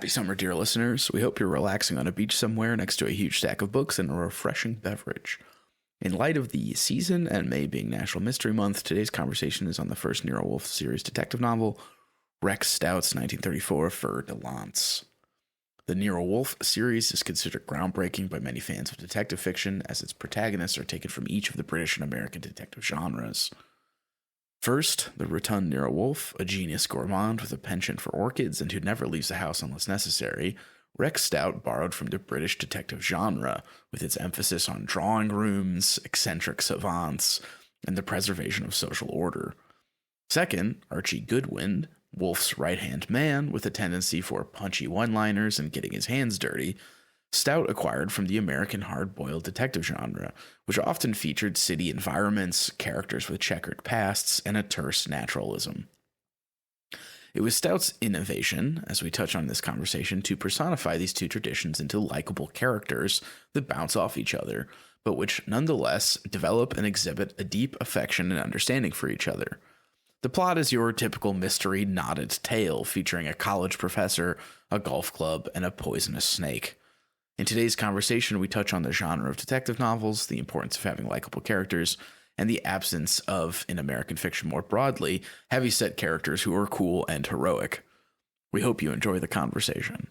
Happy summer, dear listeners. We hope you're relaxing on a beach somewhere next to a huge stack of books and a refreshing beverage. In light of the season and May being National Mystery Month, today's conversation is on the first Nero Wolfe series detective novel, Rex Stout's 1934 Fer-de-lance. The Nero Wolfe series is considered groundbreaking by many fans of detective fiction, as its protagonists are taken from each of the British and American detective genres. First, the rotund Nero Wolfe, a genius gourmand with a penchant for orchids and who never leaves the house unless necessary, Rex Stout borrowed from the British detective genre, with its emphasis on drawing rooms, eccentric savants, and the preservation of social order. Second, Archie Goodwin, Wolfe's right-hand man with a tendency for punchy one-liners and getting his hands dirty, Stout acquired from the American hard-boiled detective genre, which often featured city environments, characters with checkered pasts, and a terse naturalism. It was Stout's innovation, as we touch on in this conversation, to personify these two traditions into likable characters that bounce off each other, but which nonetheless develop and exhibit a deep affection and understanding for each other. The plot is your typical mystery knotted tale featuring a college professor, a golf club, and a poisonous snake. In today's conversation, we touch on the genre of detective novels, the importance of having likable characters, and the absence of, in American fiction more broadly, heavy-set characters who are cool and heroic. We hope you enjoy the conversation.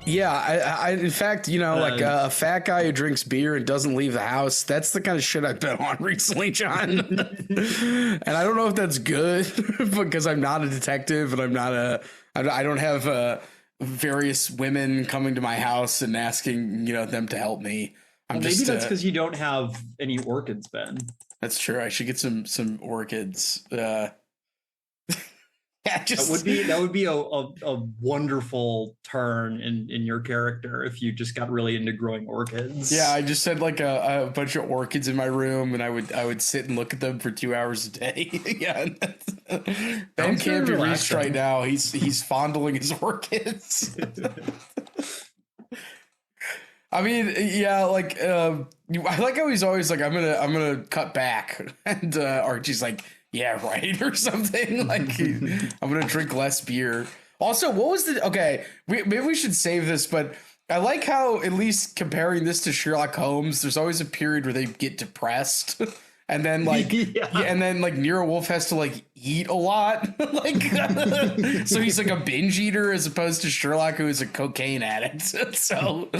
Yeah, in fact, like a fat guy who drinks beer and doesn't leave the house, that's the kind of shit I've been on recently, John. And I don't know if that's good because I'm not a detective and I don't have various women coming to my house and asking, them to help me. Maybe that's because you don't have any orchids, Ben. That's true. I should get some orchids. Yeah, that would be a wonderful turn in your character if you just got really into growing orchids. Yeah, I just had like a bunch of orchids in my room, and I would sit and look at them for 2 hours a day. Yeah, Ben can't be reached right now. He's fondling his orchids. I mean, yeah, like I like how he's always like, I'm gonna cut back, and Archie's like, yeah, right, or something. Like, I'm gonna drink less beer. Also, what was maybe we should save this, but I like how, at least comparing this to Sherlock Holmes, there's always a period where they get depressed. And then like Nero Wolfe has to like eat a lot. Like so he's like a binge eater as opposed to Sherlock, who is a cocaine addict. So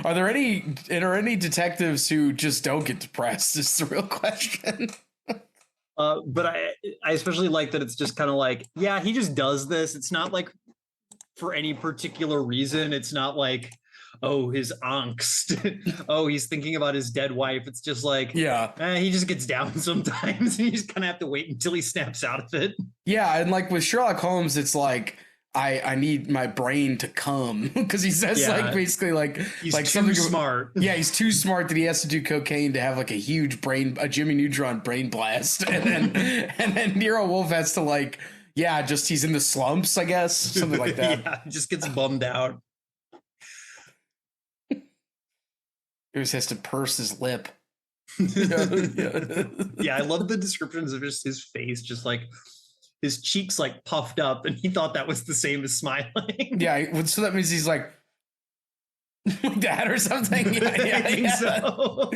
are there any detectives who just don't get depressed is the real question. But I especially like that it's just kind of like, yeah, he just does this. It's not like for any particular reason. It's not like, oh, his angst. Oh, he's thinking about his dead wife. It's just like, he just gets down sometimes and you just kind of have to wait until he snaps out of it. Yeah. And like with Sherlock Holmes, it's like, I need my brain to come because he says like basically like he's like too something smart. Yeah, he's too smart that he has to do cocaine to have like a huge a Jimmy Neutron brain blast, and then Nero Wolfe has to like he's in the slumps, I guess, something like that. Yeah, he just gets bummed out. He just has to purse his lip. Yeah, I love the descriptions of just his face, just like his cheeks like puffed up, and he thought that was the same as smiling. Yeah, so that means he's like that or something. Yeah, I think so.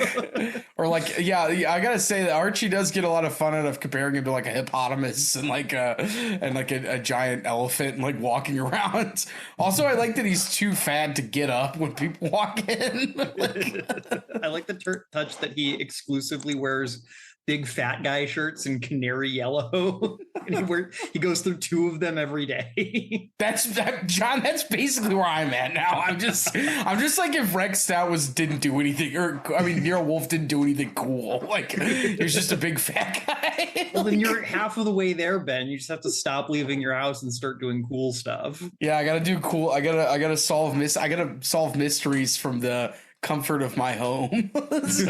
Or like, I gotta say that Archie does get a lot of fun out of comparing him to like a hippopotamus and like a giant elephant and like walking around. Also, I like that he's too fat to get up when people walk in. I like the touch that he exclusively wears big fat guy shirts in canary yellow. And he goes through 2 of them every day. John, that's basically where I'm at now. I'm just like if Rex Stout didn't do anything, or I mean Nero Wolfe didn't do anything cool. Like he's just a big fat guy. Well, then you're half of the way there, Ben. You just have to stop leaving your house and start doing cool stuff. Yeah, I gotta do cool. I gotta solve mysteries from the comfort of my home. So.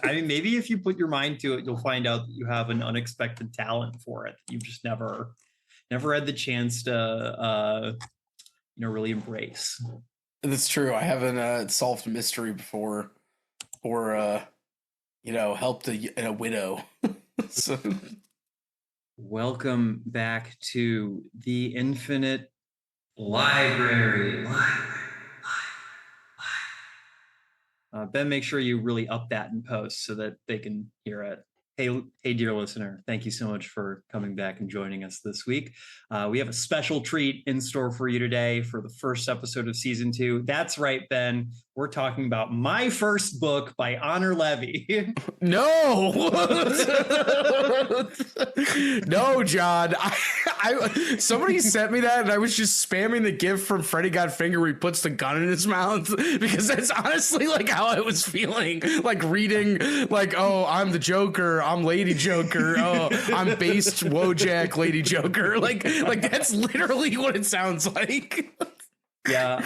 I mean, maybe if you put your mind to it, you'll find out that you have an unexpected talent for it. You've just never had the chance to really embrace. That's true. I haven't solved a mystery before, or helped a widow. So. Welcome back to the Infinite Library. Ben, make sure you really up that in post so that they can hear it. Hey, dear listener, thank you so much for coming back and joining us this week. We have a special treat in store for you today for the first episode of season 2. That's right, Ben. We're talking about my first book by Honor Levy. No, no, John. Somebody sent me that, and I was just spamming the GIF from Freddy Got Finger where he puts the gun in his mouth because that's honestly like how I was feeling, like reading, like, oh, I'm the Joker, I'm Lady Joker, oh, I'm based Wojak Lady Joker, like that's literally what it sounds like. Yeah,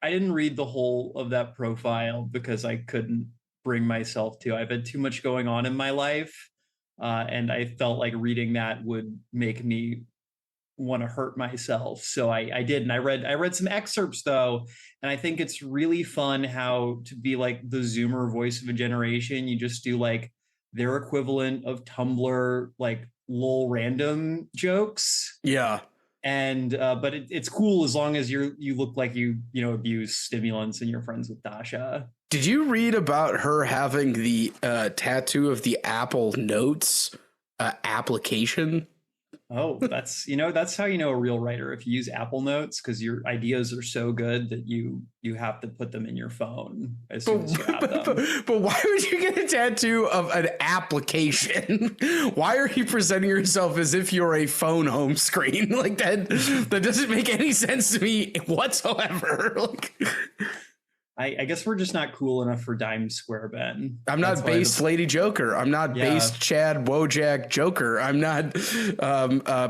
I didn't read the whole of that profile because I couldn't bring myself to. I've had too much going on in my life, and I felt like reading that would make me want to hurt myself. So I didn't. I read some excerpts though, and I think it's really fun how to be like the Zoomer voice of a generation. You just do like their equivalent of Tumblr, like lol random jokes. Yeah. And but it's cool as long as you look like you abuse stimulants and you're friends with Dasha. Did you read about her having the tattoo of the Apple Notes application? Oh, that's how you know a real writer, if you use Apple Notes, because your ideas are so good that you have to put them in your phone as soon as you have them. But why would you get a tattoo of an application? Why are you presenting yourself as if you're a phone home screen? Like that doesn't make any sense to me whatsoever. Like, I guess we're just not cool enough for Dime Square, Ben. I'm not based Lady Joker. I'm not based Chad Wojak Joker. I'm not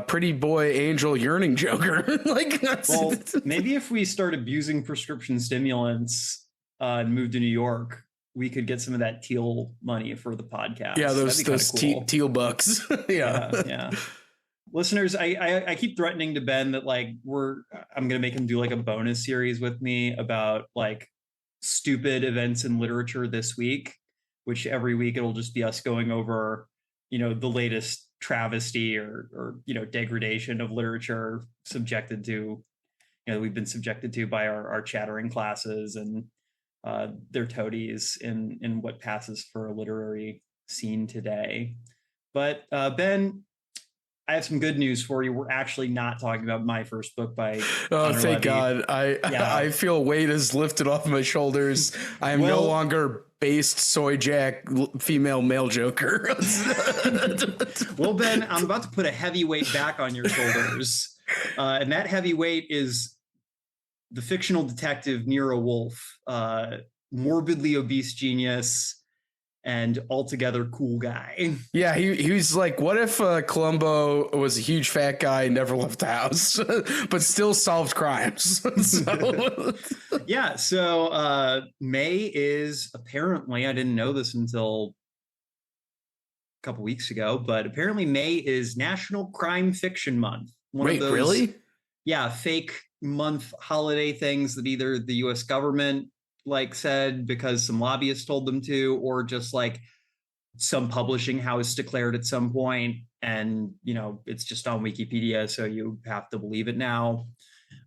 pretty boy angel yearning Joker. Like, well, maybe if we start abusing prescription stimulants and move to New York, we could get some of that teal money for the podcast. Yeah, those cool. Teal bucks. Yeah. Listeners, I keep threatening to Ben that like I'm gonna make him do like a bonus series with me about like stupid events in literature this week, which every week it'll just be us going over, the latest travesty or degradation of literature we've been subjected to by our chattering classes and their toadies in what passes for a literary scene today. But Ben, I have some good news for you. We're actually not talking about my first book by Oh, Honor thank Levy. God. I feel a weight is lifted off my shoulders. I am no longer based soy jack female male Joker. Well, Ben, I'm about to put a heavy weight back on your shoulders. And that heavy weight is the fictional detective Nero Wolfe, morbidly obese genius, and altogether cool guy. Yeah, he was like, what if Columbo was a huge fat guy and never left the house, but still solved crimes? So May is apparently, I didn't know this until a couple weeks ago, but apparently May is National Crime Fiction Month. Wait, really? Yeah, fake month holiday things that either the US government said because some lobbyists told them to, or just like some publishing house declared at some point, and it's just on Wikipedia, so you have to believe it now.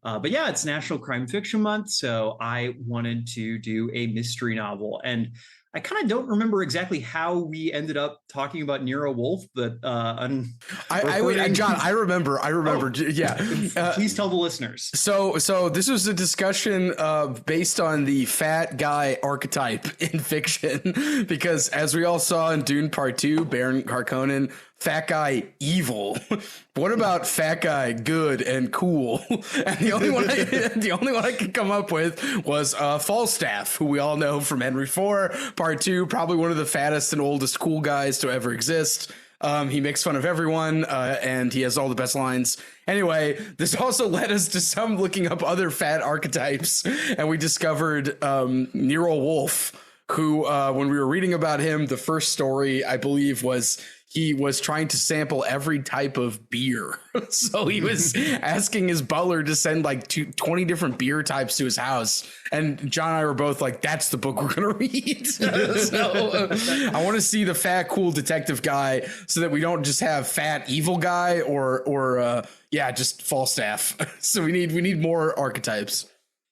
But yeah, it's National Crime Fiction Month, so I wanted to do a mystery novel, and I kind of don't remember exactly how we ended up talking about Nero Wolfe, but John, I remember. Oh, Yeah. please tell the listeners. So this was a discussion based on the fat guy archetype in fiction, because as we all saw in Dune Part 2, Baron Harkonnen, fat guy evil. What about fat guy good and cool? And the only one I could come up with was Falstaff, who we all know from Henry IV Part 2, probably one of the fattest and oldest cool guys to ever exist. He makes fun of everyone, and he has all the best lines. Anyway, this also led us to some looking up other fat archetypes, and we discovered Nero Wolfe, who, when we were reading about him, the first story, I believe, was he was trying to sample every type of beer. So he was asking his butler to send like 20 different beer types to his house. And John and I were both like, that's the book we're going to read. So I want to see the fat, cool detective guy so that we don't just have fat, evil guy or just Falstaff. So we need more archetypes.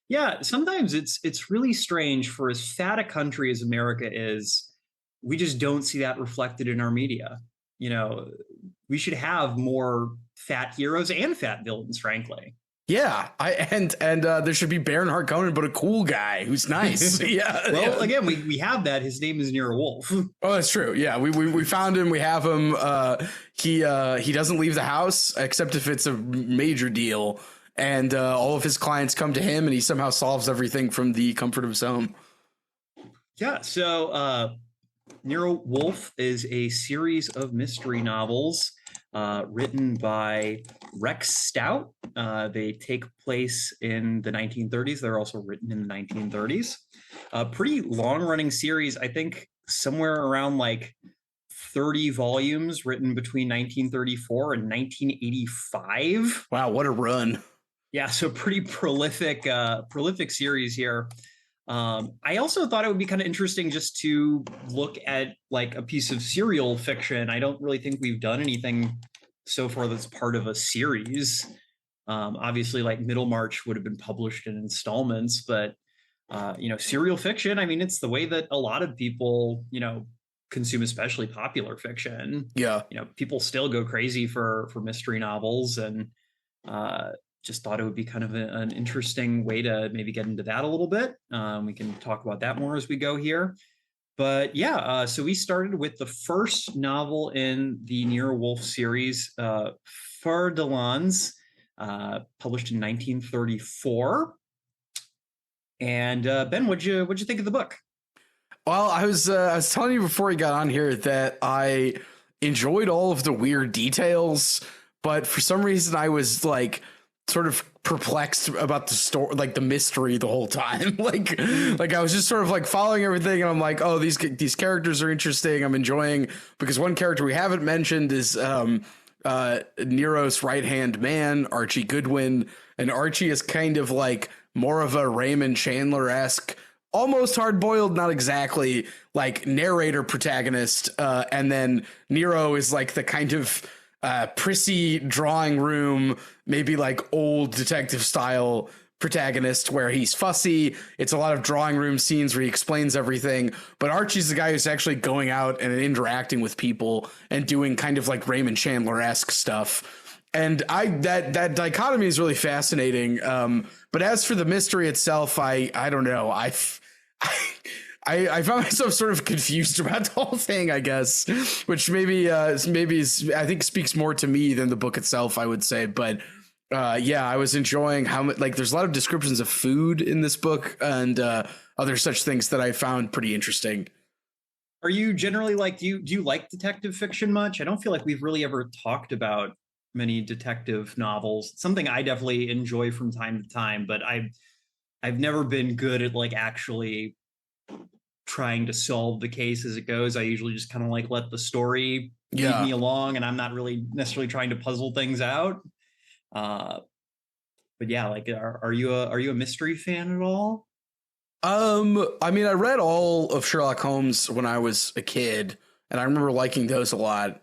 Yeah, sometimes it's really strange for as fat a country as America is, we just don't see that reflected in our media. You know, we should have more fat heroes and fat villains, frankly. Yeah, and there should be Baron Harkonnen, but a cool guy who's nice. Yeah. Well, again, we have that. His name is Nero Wolfe. Oh, that's true. Yeah, we found him. We have him. He doesn't leave the house except if it's a major deal, and all of his clients come to him, and he somehow solves everything from the comfort of his home. Yeah. So Nero Wolfe is a series of mystery novels written by Rex Stout. They take place in the 1930s. They're also written in the 1930s. A pretty long-running series, I think somewhere around like 30 volumes written between 1934 and 1985. Wow, what a run. Yeah, so pretty prolific series here. I also thought it would be kind of interesting just to look at like a piece of serial fiction. I don't really think we've done anything so far that's part of a series. Obviously, like Middlemarch would have been published in installments, but serial fiction, I mean, it's the way that a lot of people, consume especially popular fiction. Yeah. People still go crazy for mystery novels, and just thought it would be kind of an interesting way to maybe get into that a little bit. We can talk about that more as we go here. But yeah, so we started with the first novel in the Nero Wolfe series, Fer-de-lance, published in 1934. And Ben, what'd you think of the book? Well, I was telling you before we got on here that I enjoyed all of the weird details, but for some reason I was like sort of perplexed about the story, like the mystery the whole time. like I was just sort of like following everything, and I'm like, oh, these characters are interesting. I'm enjoying, because one character we haven't mentioned is Nero's right-hand man, Archie Goodwin, and Archie is kind of like more of a Raymond Chandler-esque, almost hard-boiled, not exactly, like narrator protagonist, and then Nero is like the kind of prissy drawing room, maybe like old detective style protagonist where he's fussy. It's a lot of drawing room scenes where he explains everything, but Archie's the guy who's actually going out and interacting with people and doing kind of like Raymond Chandler-esque stuff. And that dichotomy is really fascinating. But as for the mystery itself, I don't know. I found myself sort of confused about the whole thing, I guess, which maybe is, I think, speaks more to me than the book itself, I would say. But yeah, I was enjoying how much, like, there's a lot of descriptions of food in this book and other such things that I found pretty interesting. Are you generally like, do you like detective fiction much? I don't feel like we've really ever talked about many detective novels. It's something I definitely enjoy from time to time, but I've never been good at like actually trying to solve the case as it goes. I usually just kind of like let the story lead me along, and I'm not really necessarily trying to puzzle things out. But yeah, like, are you a mystery fan at all? I mean, I read all of Sherlock Holmes when I was a kid, and I remember liking those a lot.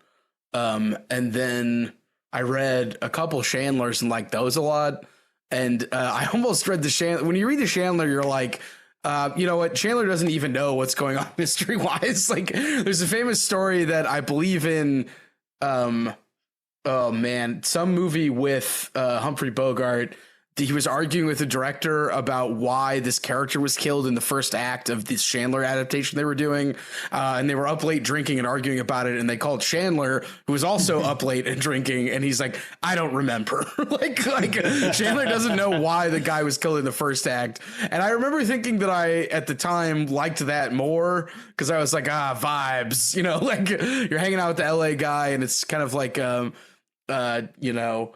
And then I read a couple Chandlers and liked those a lot. And I almost read the Chandler. When you read the Chandler, you're like, You know what? Chandler doesn't even know what's going on mystery wise. Like, there's a famous story that I believe in. Oh man, some movie with Humphrey Bogart. He was arguing with the director about why this character was killed in the first act of this Chandler adaptation they were doing. And they were up late drinking and arguing about it. And they called Chandler, who was also up late and drinking. And he's like, I don't remember. like Chandler doesn't know why the guy was killed in the first act. And I remember thinking that I, at the time, liked that more because I was like, vibes, you know, like you're hanging out with the LA guy and it's kind of like, you know,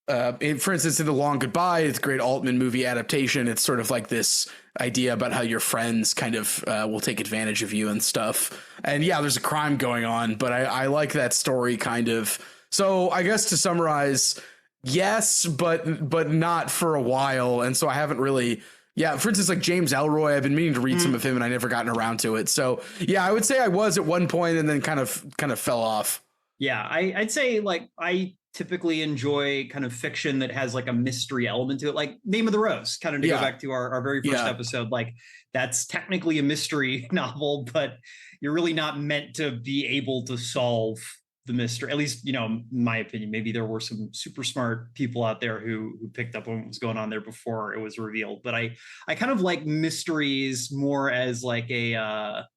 for instance, in The Long Goodbye, it's a great Altman movie adaptation. It's sort of like this idea about how your friends kind of will take advantage of you and stuff. And yeah, there's a crime going on, but I like that story kind of. So I guess to summarize, yes, but not for a while. And so I haven't really. Yeah, for instance, like James Ellroy, I've been meaning to read some of him and I never gotten around to it. So yeah, I would say I was at one point and then kind of fell off. Yeah, I'd say like I typically enjoy kind of fiction that has like a mystery element to it, like Name of the Rose, kind of to go back to our very first episode. Like that's technically a mystery novel, but you're really not meant to be able to solve the mystery. At least, you know, in my opinion, maybe there were some super smart people out there who picked up on what was going on there before it was revealed. But I kind of like mysteries more as like a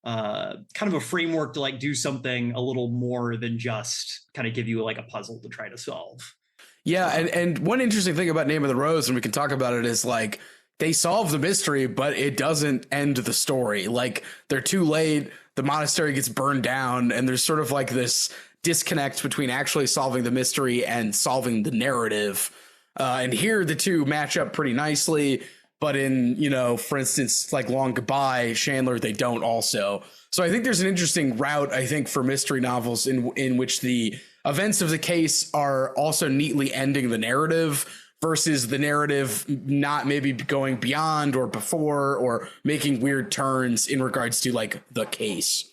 kind of a framework to like do something a little more than just kind of give you like a puzzle to try to solve. Yeah, and one interesting thing about Name of the Rose, and we can talk about it, is like they solve the mystery, but it doesn't end the story. Like they're too late, the monastery gets burned down, and there's sort of like this disconnect between actually solving the mystery and solving the narrative. And here the two match up pretty nicely. But in, you know, for instance, like Long Goodbye, Chandler, they don't also. So I think there's an interesting route, I think, for mystery novels in which the events of the case are also neatly ending the narrative versus the narrative not maybe going beyond or before or making weird turns in regards to like the case.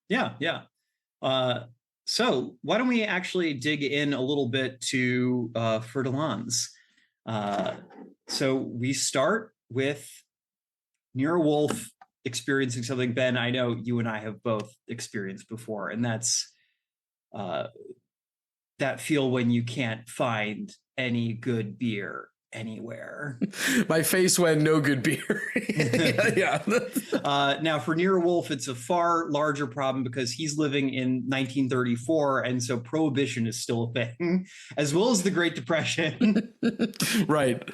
Yeah. So why don't we actually dig in a little bit to Fer-de-lance? So we start with Nero Wolfe experiencing something, Ben, I know you and I have both experienced before, and that's that feel when you can't find any good beer anywhere. My face went no good beer. yeah. Now for Nero Wolfe, it's a far larger problem because he's living in 1934, and so prohibition is still a thing, as well as the Great Depression. Right.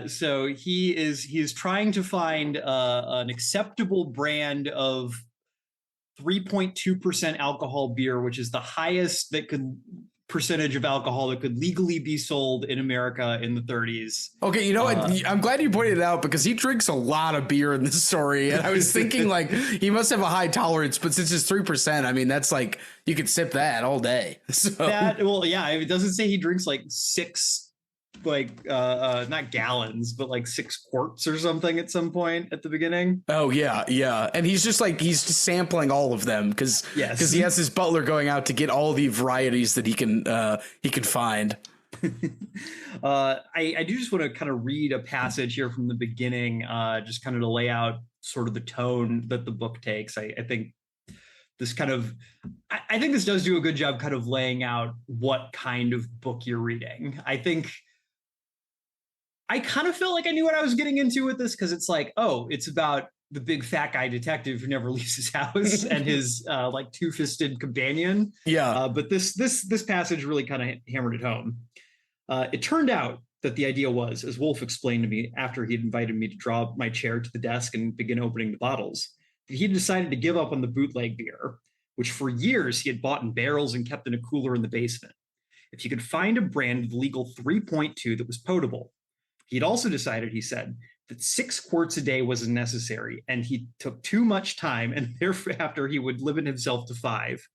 So he is trying to find an acceptable brand of 3.2% alcohol beer, which is the highest that could percentage of alcohol that could legally be sold in America in the 30s. Okay, you know what? I'm glad you pointed it out because he drinks a lot of beer in this story, and I was thinking like he must have a high tolerance, but since it's 3%, I mean that's like you could sip that all day. So it doesn't say he drinks like six. Like not gallons, but like 6 quarts or something at some point at the beginning. Oh yeah, and he's just sampling all of them because he has his butler going out to get all the varieties that he can find. I do just want to kind of read a passage here from the beginning, just kind of to lay out sort of the tone that the book takes. I think this kind of I think this does do a good job kind of laying out what kind of book you're reading. I kind of felt like I knew what I was getting into with this because it's like, oh, it's about the big fat guy detective who never leaves his house and his like two-fisted companion. Yeah. But this passage really kind of hammered it home. It turned out that the idea was, as Wolfe explained to me after he had invited me to draw my chair to the desk and begin opening the bottles, that he decided to give up on the bootleg beer, which for years he had bought in barrels and kept in a cooler in the basement. If he could find a brand of legal 3.2 that was potable. He'd also decided, he said, that 6 quarts a day was necessary, and he took too much time, and thereafter he would limit himself to 5.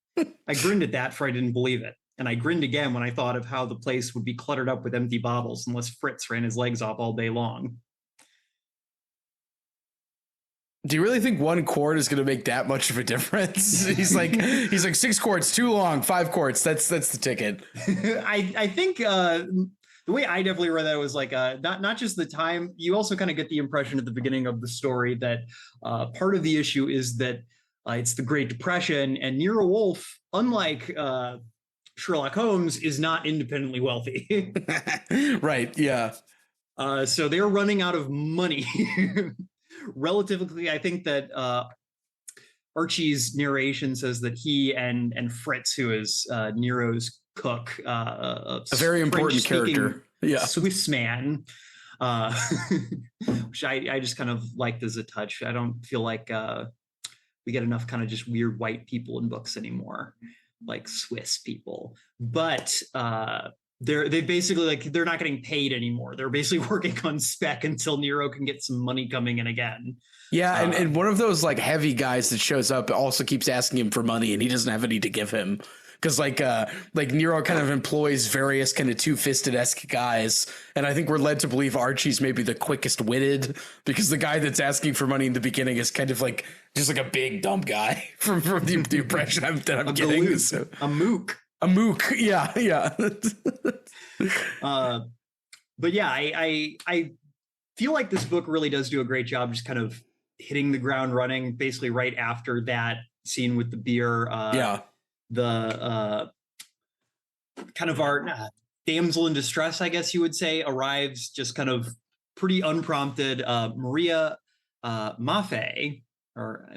I grinned at that, for I didn't believe it. And I grinned again when I thought of how the place would be cluttered up with empty bottles unless Fritz ran his legs off all day long. Do you really think 1 quart is going to make that much of a difference? He's like 6 quarts too long, 5 quarts. That's the ticket. I think the way I definitely read that was like not just the time. You also kind of get the impression at the beginning of the story that part of the issue is that it's the Great Depression, and Nero Wolfe, unlike Sherlock Holmes, is not independently wealthy. Right. Yeah. So they're running out of money. Relatively, I think that Archie's narration says that he and Fritz, who is Nero's cook, a very important character, Swiss man, which I just kind of liked as a touch. I don't feel like we get enough kind of just weird white people in books anymore, like Swiss people. But they basically like they're not getting paid anymore. They're basically working on spec until Nero can get some money coming in again. Yeah, and one of those like heavy guys that shows up also keeps asking him for money, and he doesn't have any to give him. Because like Nero kind of employs various kind of two-fisted-esque guys, and I think we're led to believe Archie's maybe the quickest witted, because the guy that's asking for money in the beginning is kind of like just like a big dumb guy from the impression I'm getting. Galoot, so, a mook. A mook, yeah. But yeah, I feel like this book really does do a great job just kind of hitting the ground running basically right after that scene with the beer. The kind of our damsel in distress, I guess you would say, arrives just kind of pretty unprompted. Maria Maffei, or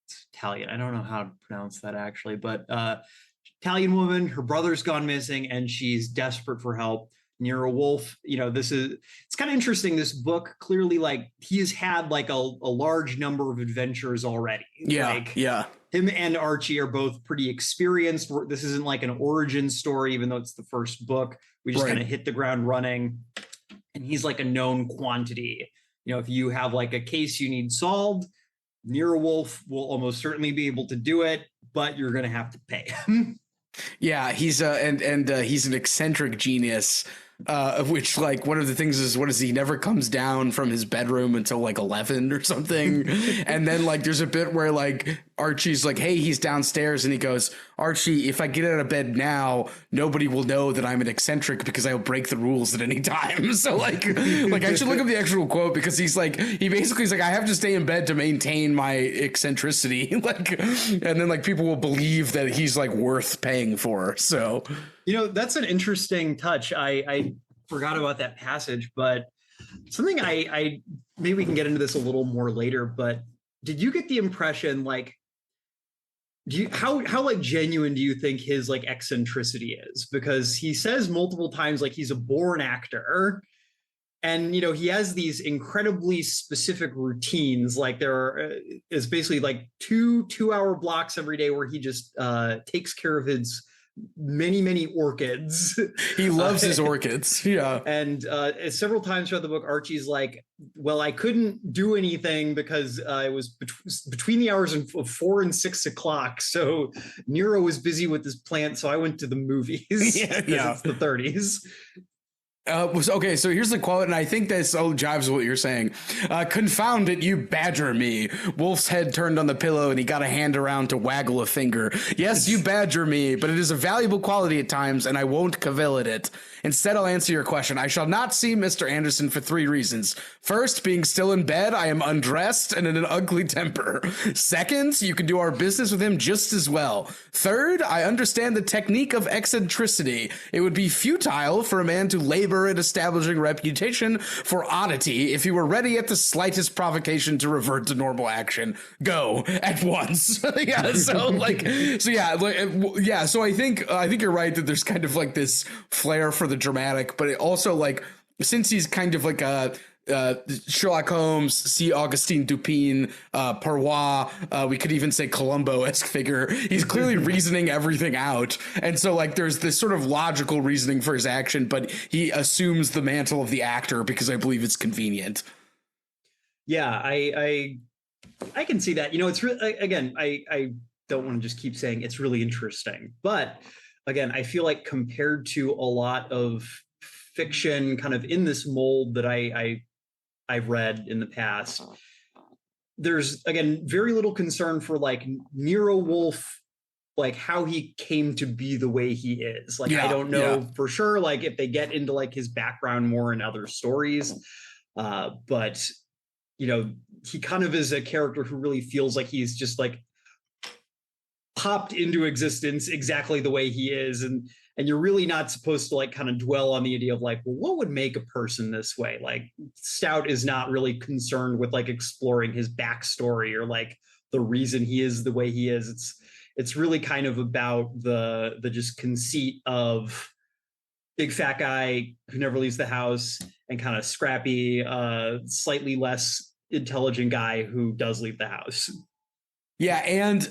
it's Italian, I don't know how to pronounce that actually, but Italian woman, her brother's gone missing and she's desperate for help. Nero Wolfe, it's kind of interesting. This book clearly, like, he has had like a large number of adventures already. Yeah. Him and Archie are both pretty experienced. This isn't like an origin story, even though it's the first book. We just kind of hit the ground running, and he's like a known quantity. If you have like a case you need solved, Nero Wolfe will almost certainly be able to do it, but you're going to have to pay him. Yeah, he's he's an eccentric genius. Of which, like, one of the things is, he never comes down from his bedroom until like 11 or something. And then like there's a bit where like Archie's like, hey, he's downstairs, and he goes, Archie, if I get out of bed now, nobody will know that I'm an eccentric because I'll break the rules at any time. So like I should look up the actual quote, because he basically is like, I have to stay in bed to maintain my eccentricity. Like, and then like people will believe that he's like worth paying for. So that's an interesting touch. I forgot about that passage, but something I maybe we can get into this a little more later, but did you get the impression, like, how like genuine do you think his like eccentricity is? Because he says multiple times like he's a born actor, and he has these incredibly specific routines. Like there is basically like two-hour blocks every day where he just takes care of his many orchids. He loves his orchids. Yeah. And several times throughout the book, Archie's like, well, I couldn't do anything because it was between the hours of 4 and 6 o'clock. So Nero was busy with his plant, so I went to the movies. Yeah. It's the 30s. Okay, so here's the quote, and I think this jives with what you're saying. Confound it, you badger me. Wolf's head turned on the pillow, and he got a hand around to waggle a finger. Yes, you badger me, but it is a valuable quality at times, and I won't cavil at it. Instead, I'll answer your question. I shall not see Mr. Anderson for 3 reasons. First, being still in bed, I am undressed and in an ugly temper. Second, you can do our business with him just as well. Third, I understand the technique of eccentricity. It would be futile for a man to labor at establishing reputation for oddity if he were ready at the slightest provocation to revert to normal action. Go at once. So I think you're right that there's kind of like this flair for the dramatic, but it also, like, since he's kind of like a Sherlock Holmes, C. Augustine Dupin, Perrois, we could even say Columbo-esque figure. He's clearly reasoning everything out, and so like there's this sort of logical reasoning for his action, but he assumes the mantle of the actor because I believe it's convenient. Yeah, I can see that. It's really, again, I don't want to just keep saying it's really interesting, but again, I feel like compared to a lot of fiction kind of in this mold that I've read in the past, there's, again, very little concern for like Nero Wolfe like how he came to be the way he is. Like, Yeah, I don't know yeah. for sure, like if they get into like his background more in other stories. But you know, he kind of is a character who really feels like he's just like popped into existence exactly the way he is. And you're really not supposed to like kind of dwell on the idea of like, well, what would make a person this way? Like Stout is not really concerned with like exploring his backstory or like the reason he is the way he is. It's really kind of about the just conceit of big fat guy who never leaves the house and kind of scrappy, slightly less intelligent guy who does leave the house. Yeah, and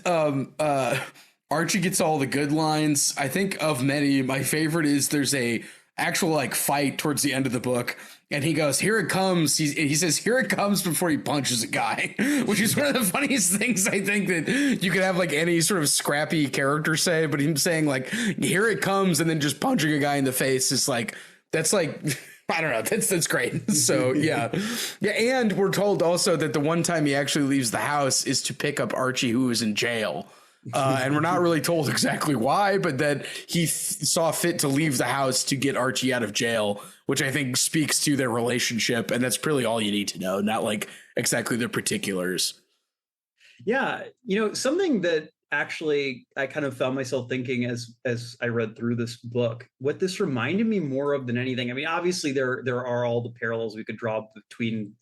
Archie gets all the good lines. I think of many, my favorite is there's a actual like fight towards the end of the book, and he goes, "Here it comes." He says, "Here it comes," before he punches a guy, which is one of the funniest things I think that you could have like any sort of scrappy character say. But him saying like, "Here it comes," and then just punching a guy in the face is like, that's like. I don't know. That's great. So yeah. And we're told also that the one time he actually leaves the house is to pick up Archie, who is in jail. And we're not really told exactly why, but that he saw fit to leave the house to get Archie out of jail, which I think speaks to their relationship. And that's really all you need to know, not like exactly the particulars. Yeah. Something that actually I kind of found myself thinking as I read through this book, what this reminded me more of than anything. I mean, obviously there are all the parallels we could draw between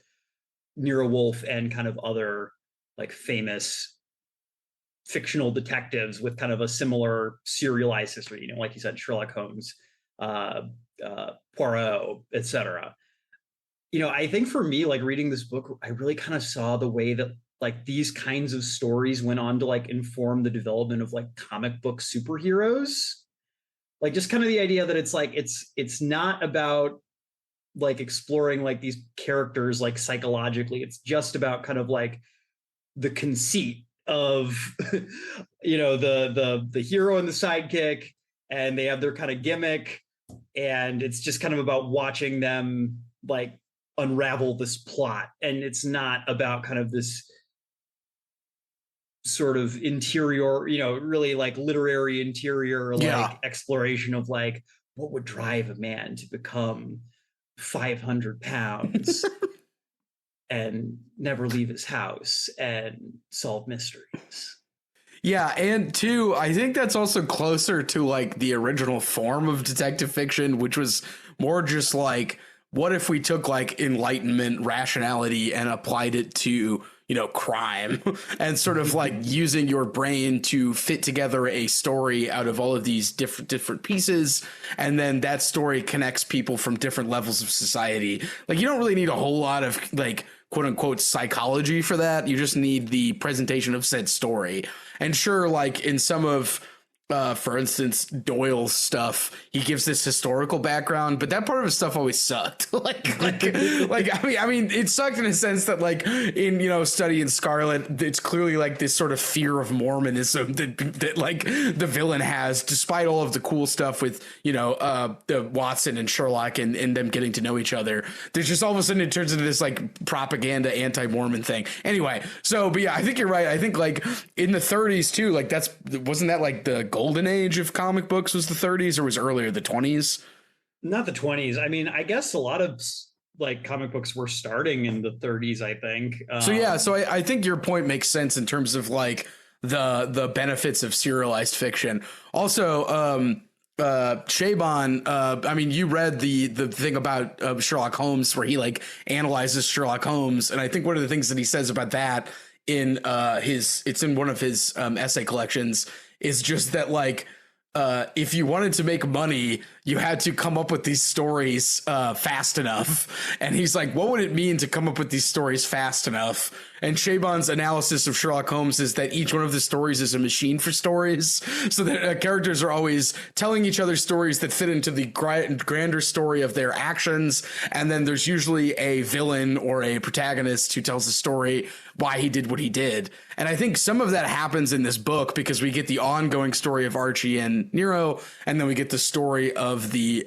Nero Wolfe and kind of other like famous fictional detectives with kind of a similar serialized history, like you said, Sherlock Holmes, Poirot, etc. I think for me, like reading this book, I really kind of saw the way that like these kinds of stories went on to like inform the development of like comic book superheroes. Like just kind of the idea that it's like it's not about like exploring like these characters like psychologically. It's just about kind of like the conceit of the hero and the sidekick, and they have their kind of gimmick, and it's just kind of about watching them like unravel this plot. And it's not about kind of this sort of interior, really like literary interior, like exploration of like what would drive a man to become 500 pounds and never leave his house and solve mysteries. Yeah, and two, I think that's also closer to like the original form of detective fiction, which was more just like, what if we took like Enlightenment rationality and applied it to, crime and sort of like using your brain to fit together a story out of all of these different pieces. And then that story connects people from different levels of society. Like you don't really need a whole lot of like quote unquote psychology for that. You just need the presentation of said story. And sure, like in some of, for instance, Doyle's stuff, he gives this historical background, but that part of his stuff always sucked. I mean, it sucked in a sense that, like, in Study in Scarlet, it's clearly like this sort of fear of Mormonism that like the villain has, despite all of the cool stuff with the Watson and Sherlock and them getting to know each other. There's just all of a sudden it turns into this like propaganda anti-Mormon thing. Anyway, but yeah, I think you're right. I think like in the 30s too, like wasn't that like the golden age of comic books was the 30s, or was earlier the 20s? Not the 20s. I mean, I guess a lot of like comic books were starting in the 30s, I think. So I think your point makes sense in terms of like the benefits of serialized fiction. Also, Chabon, I mean, you read the thing about Sherlock Holmes where he like analyzes Sherlock Holmes, and I think one of the things that he says about that in it's in one of his essay collections, is just that like if you wanted to make money, you had to come up with these stories fast enough. And he's like, what would it mean to come up with these stories fast enough? And Chabon's analysis of Sherlock Holmes is that each one of the stories is a machine for stories, so that characters are always telling each other stories that fit into the grander story of their actions. And then there's usually a villain or a protagonist who tells the story why he did what he did. And I think some of that happens in this book because we get the ongoing story of Archie and Nero, and then we get the story of the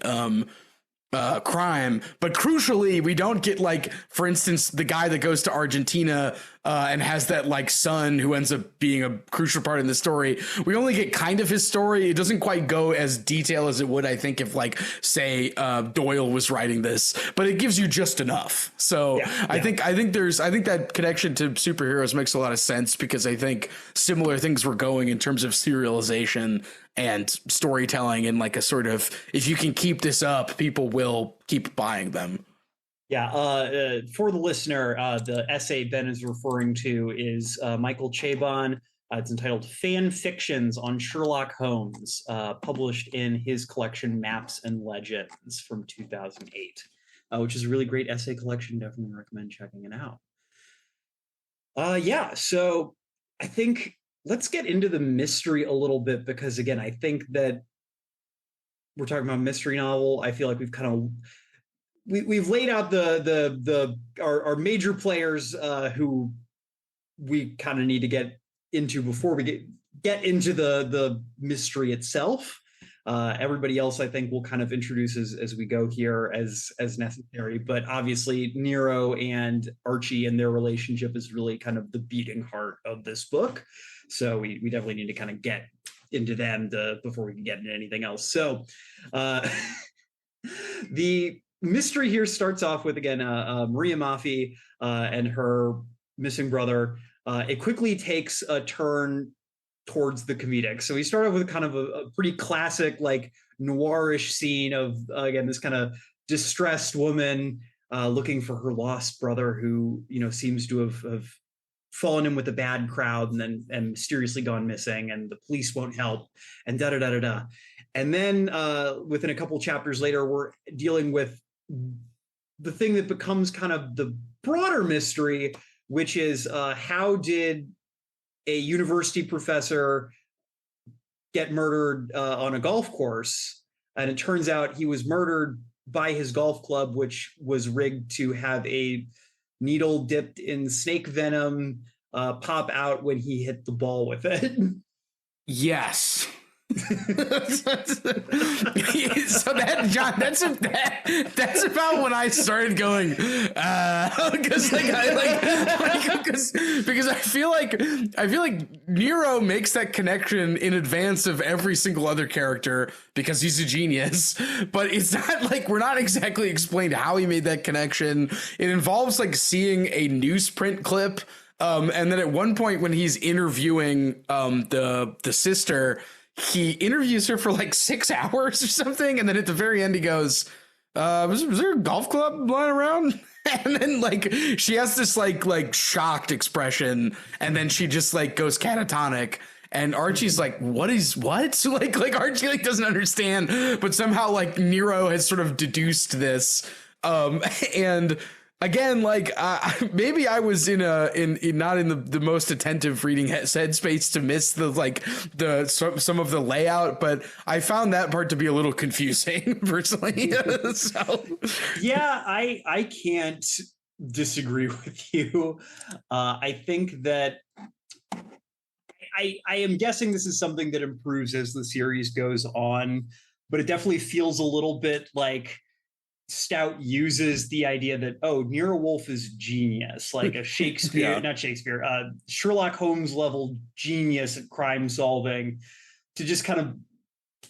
crime. But crucially, we don't get, like, for instance, the guy that goes to Argentina and has that like son who ends up being a crucial part in the story. We only get kind of his story. It doesn't quite go as detailed as it would, I think, if like say Doyle was writing this, but it gives you just enough. So I think that connection to superheroes makes a lot of sense, because I think similar things were going in terms of serialization and storytelling, and like a sort of, if you can keep this up, people will keep buying them. Yeah, for the listener, the essay Ben is referring to is Michael Chabon. It's entitled Fan Fictions on Sherlock Holmes, published in his collection Maps and Legends from 2008, which is a really great essay collection. Definitely recommend checking it out. So I think let's get into the mystery a little bit, because again, I think that we're talking about a mystery novel. I feel like we've kind of we've laid out our major players who we kind of need to get into before we get into the mystery itself. Everybody else, I think, we'll kind of introduce as we go here as necessary. But obviously, Nero and Archie and their relationship is really kind of the beating heart of this book. So we definitely need to kind of get into them before we can get into anything else. So the mystery here starts off with, again, Maria Maffei and her missing brother. It quickly takes a turn towards the comedic. So we start off with kind of a pretty classic, like noirish scene of, again, this kind of distressed woman looking for her lost brother, who, seems to have fallen in with a bad crowd and mysteriously gone missing, and the police won't help, and da-da-da-da-da. And then within a couple chapters later, we're dealing with the thing that becomes kind of the broader mystery, which is how did a university professor get murdered on a golf course? And it turns out he was murdered by his golf club, which was rigged to have a needle dipped in snake venom pop out when he hit the ball with it. Yes. So that, John, that's about when I started going, because because I feel like Nero makes that connection in advance of every single other character because he's a genius, but it's not like we're not exactly explained how he made that connection. It involves like seeing a newsprint clip, and then at one point when he's interviewing the sister, he interviews her for like 6 hours or something, and then at the very end he goes, was there a golf club lying around? And then like she has this like shocked expression, and then she just like goes catatonic, and Archie's like, what? So like Archie like doesn't understand, but somehow like Nero has sort of deduced this, and again, like maybe I was in not in the most attentive reading headspace to miss some of the layout, but I found that part to be a little confusing personally. So yeah, I can't disagree with you. I think that I am guessing this is something that improves as the series goes on, but it definitely feels a little bit like Stout uses the idea that, Nero Wolfe is genius, like a Sherlock Holmes level genius at crime solving, to just kind of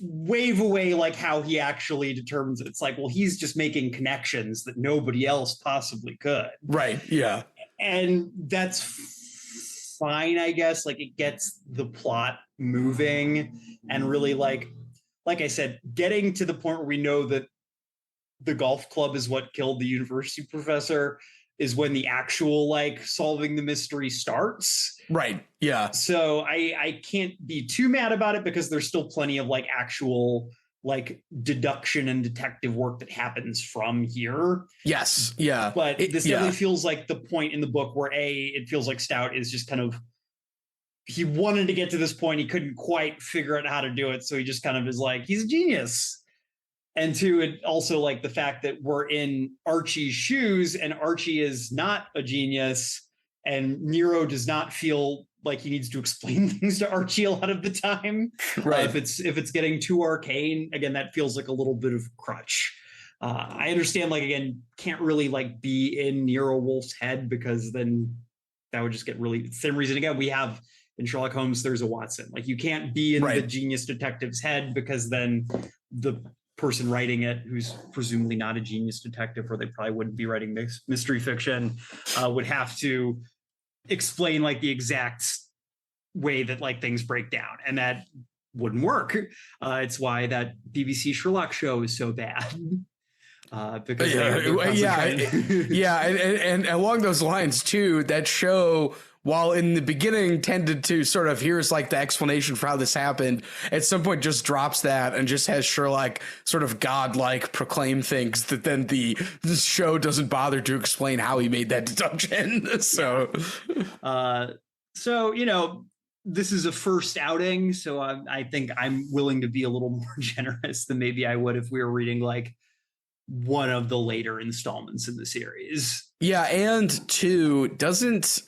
wave away like how he actually determines it. It's like, well, he's just making connections that nobody else possibly could. Right. Yeah. And that's fine, I guess. Like, it gets the plot moving, and really like I said, getting to the point where we know that the golf club is what killed the university professor is when the actual like solving the mystery starts. Right. Yeah. So I can't be too mad about it, because there's still plenty of like actual like deduction and detective work that happens from here. Yes. Yeah. But this definitely feels like the point in the book where it feels like Stout is just kind of, he wanted to get to this point. He couldn't quite figure out how to do it. So he just kind of is like, he's a genius. And two, it also like the fact that we're in Archie's shoes, and Archie is not a genius, and Nero does not feel like he needs to explain things to Archie a lot of the time. Right. If it's getting too arcane, again, that feels like a little bit of crutch. I understand, like, again, can't really like be in Nero Wolfe's head, because then that would just get really same reason again. We have in Sherlock Holmes, there's a Watson. Like you can't be in the genius detective's head because then the person writing it, who's presumably not a genius detective, or they probably wouldn't be writing mystery fiction, would have to explain like the exact way that like things break down, and that wouldn't work. It's why that BBC Sherlock show is so bad. Because and along those lines too, that show, while in the beginning tended to sort of, here's like the explanation for how this happened, at some point just drops that and just has Sherlock sort of godlike proclaim things that then the show doesn't bother to explain how he made that deduction. So you know, this is a first outing, so I think I'm willing to be a little more generous than maybe I would if we were reading like one of the later installments in the series. Yeah, and two, doesn't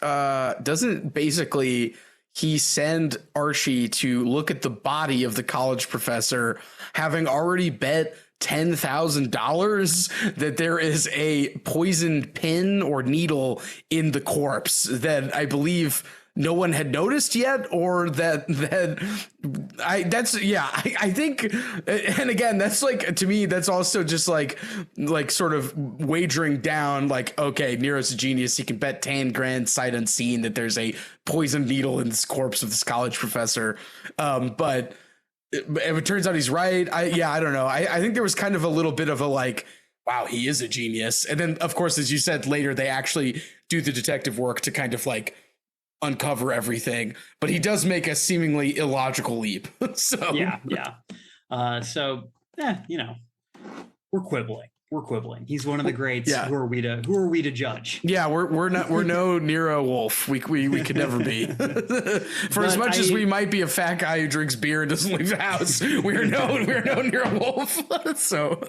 basically he send Archie to look at the body of the college professor, having already bet $10,000 that there is a poisoned pin or needle in the corpse that I believe no one had noticed yet, or I think, and again, that's like, to me, that's also just like sort of wagering down, like, okay, Nero's a genius. He can bet 10 grand sight unseen that there's a poisoned needle in this corpse of this college professor. But if it turns out he's right, I don't know. I think there was kind of a little bit of a like, wow, he is a genius. And then of course, as you said later, they actually do the detective work to kind of like uncover everything, but he does make a seemingly illogical leap. So you know, we're quibbling. He's one of the greats. Yeah. Who are we to judge? Yeah, we're no Nero Wolfe. We could never be. As much as we might be a fat guy who drinks beer and doesn't leave the house, we're no Nero Wolfe. So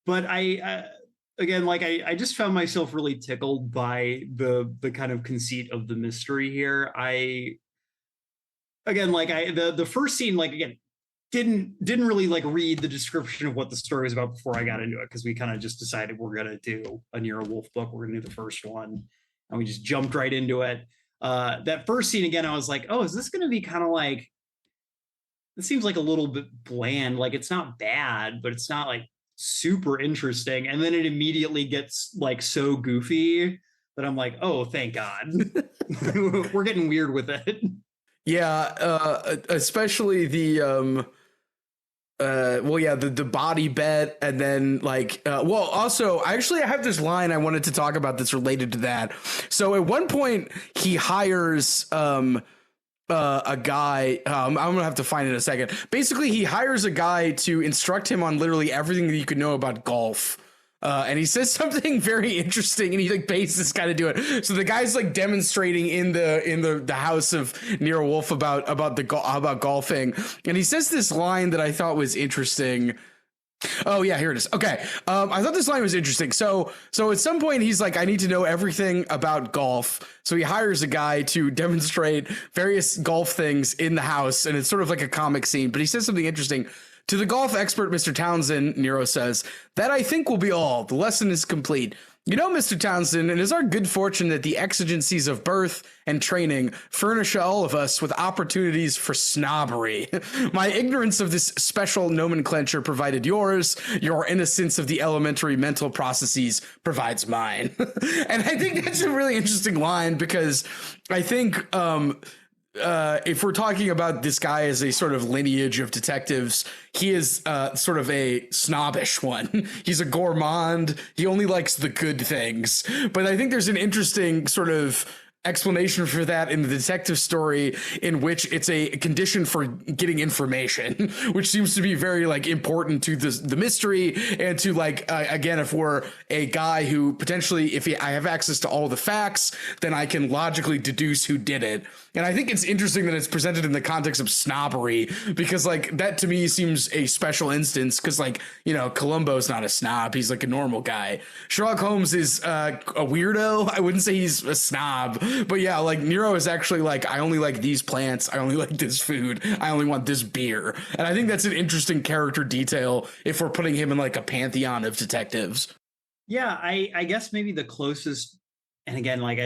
but again, like I just found myself really tickled by the kind of conceit of the mystery here. The first scene, like, again, didn't really like read the description of what the story was about before I got into it, because we kind of just decided we're gonna do a Nero Wolfe book. We're gonna do the first one, and we just jumped right into it. That first scene, again, I was like, oh, is this gonna be kind of like? It seems like a little bit bland. Like, it's not bad, but it's not like super interesting, and then it immediately gets like so goofy that I'm like, oh, thank God. We're getting weird with it. Yeah, especially the the body bet, and then like also I have this line I wanted to talk about that's related to that. So at one point he hires a guy, I'm gonna have to find it in a second. Basically, he hires a guy to instruct him on literally everything that you could know about golf. And he says something very interesting, and he like pays this guy to do it. So the guy's like demonstrating in the house of Nero Wolfe about golfing, and he says this line that I thought was interesting. Oh yeah, here it is. Okay. I thought this line was interesting. So at some point he's like, I need to know everything about golf. So he hires a guy to demonstrate various golf things in the house, and it's sort of like a comic scene, but he says something interesting. To the golf expert, Mr. Townsend, Nero says, that I think will be all. The lesson is complete. You know, Mr. Townsend, it is our good fortune that the exigencies of birth and training furnish all of us with opportunities for snobbery. My ignorance of this special nomenclature provided yours. Your innocence of the elementary mental processes provides mine. And I think that's a really interesting line, because I think if we're talking about this guy as a sort of lineage of detectives, he is sort of a snobbish one. He's a gourmand. He only likes the good things. But I think there's an interesting sort of explanation for that in the detective story, in which it's a condition for getting information, which seems to be very like important to the mystery, and to like again, if we're a guy who potentially, I have access to all the facts, then I can logically deduce who did it. And I think it's interesting that it's presented in the context of snobbery, because like that to me seems a special instance, because like, you know, Columbo's not a snob, he's like a normal guy. Sherlock Holmes is a weirdo. I wouldn't say he's a snob, but yeah, like Nero is actually like, I only like these plants, I only like this food, I only want this beer. And I think that's an interesting character detail if we're putting him in like a pantheon of detectives. Yeah, I guess maybe the closest and again, like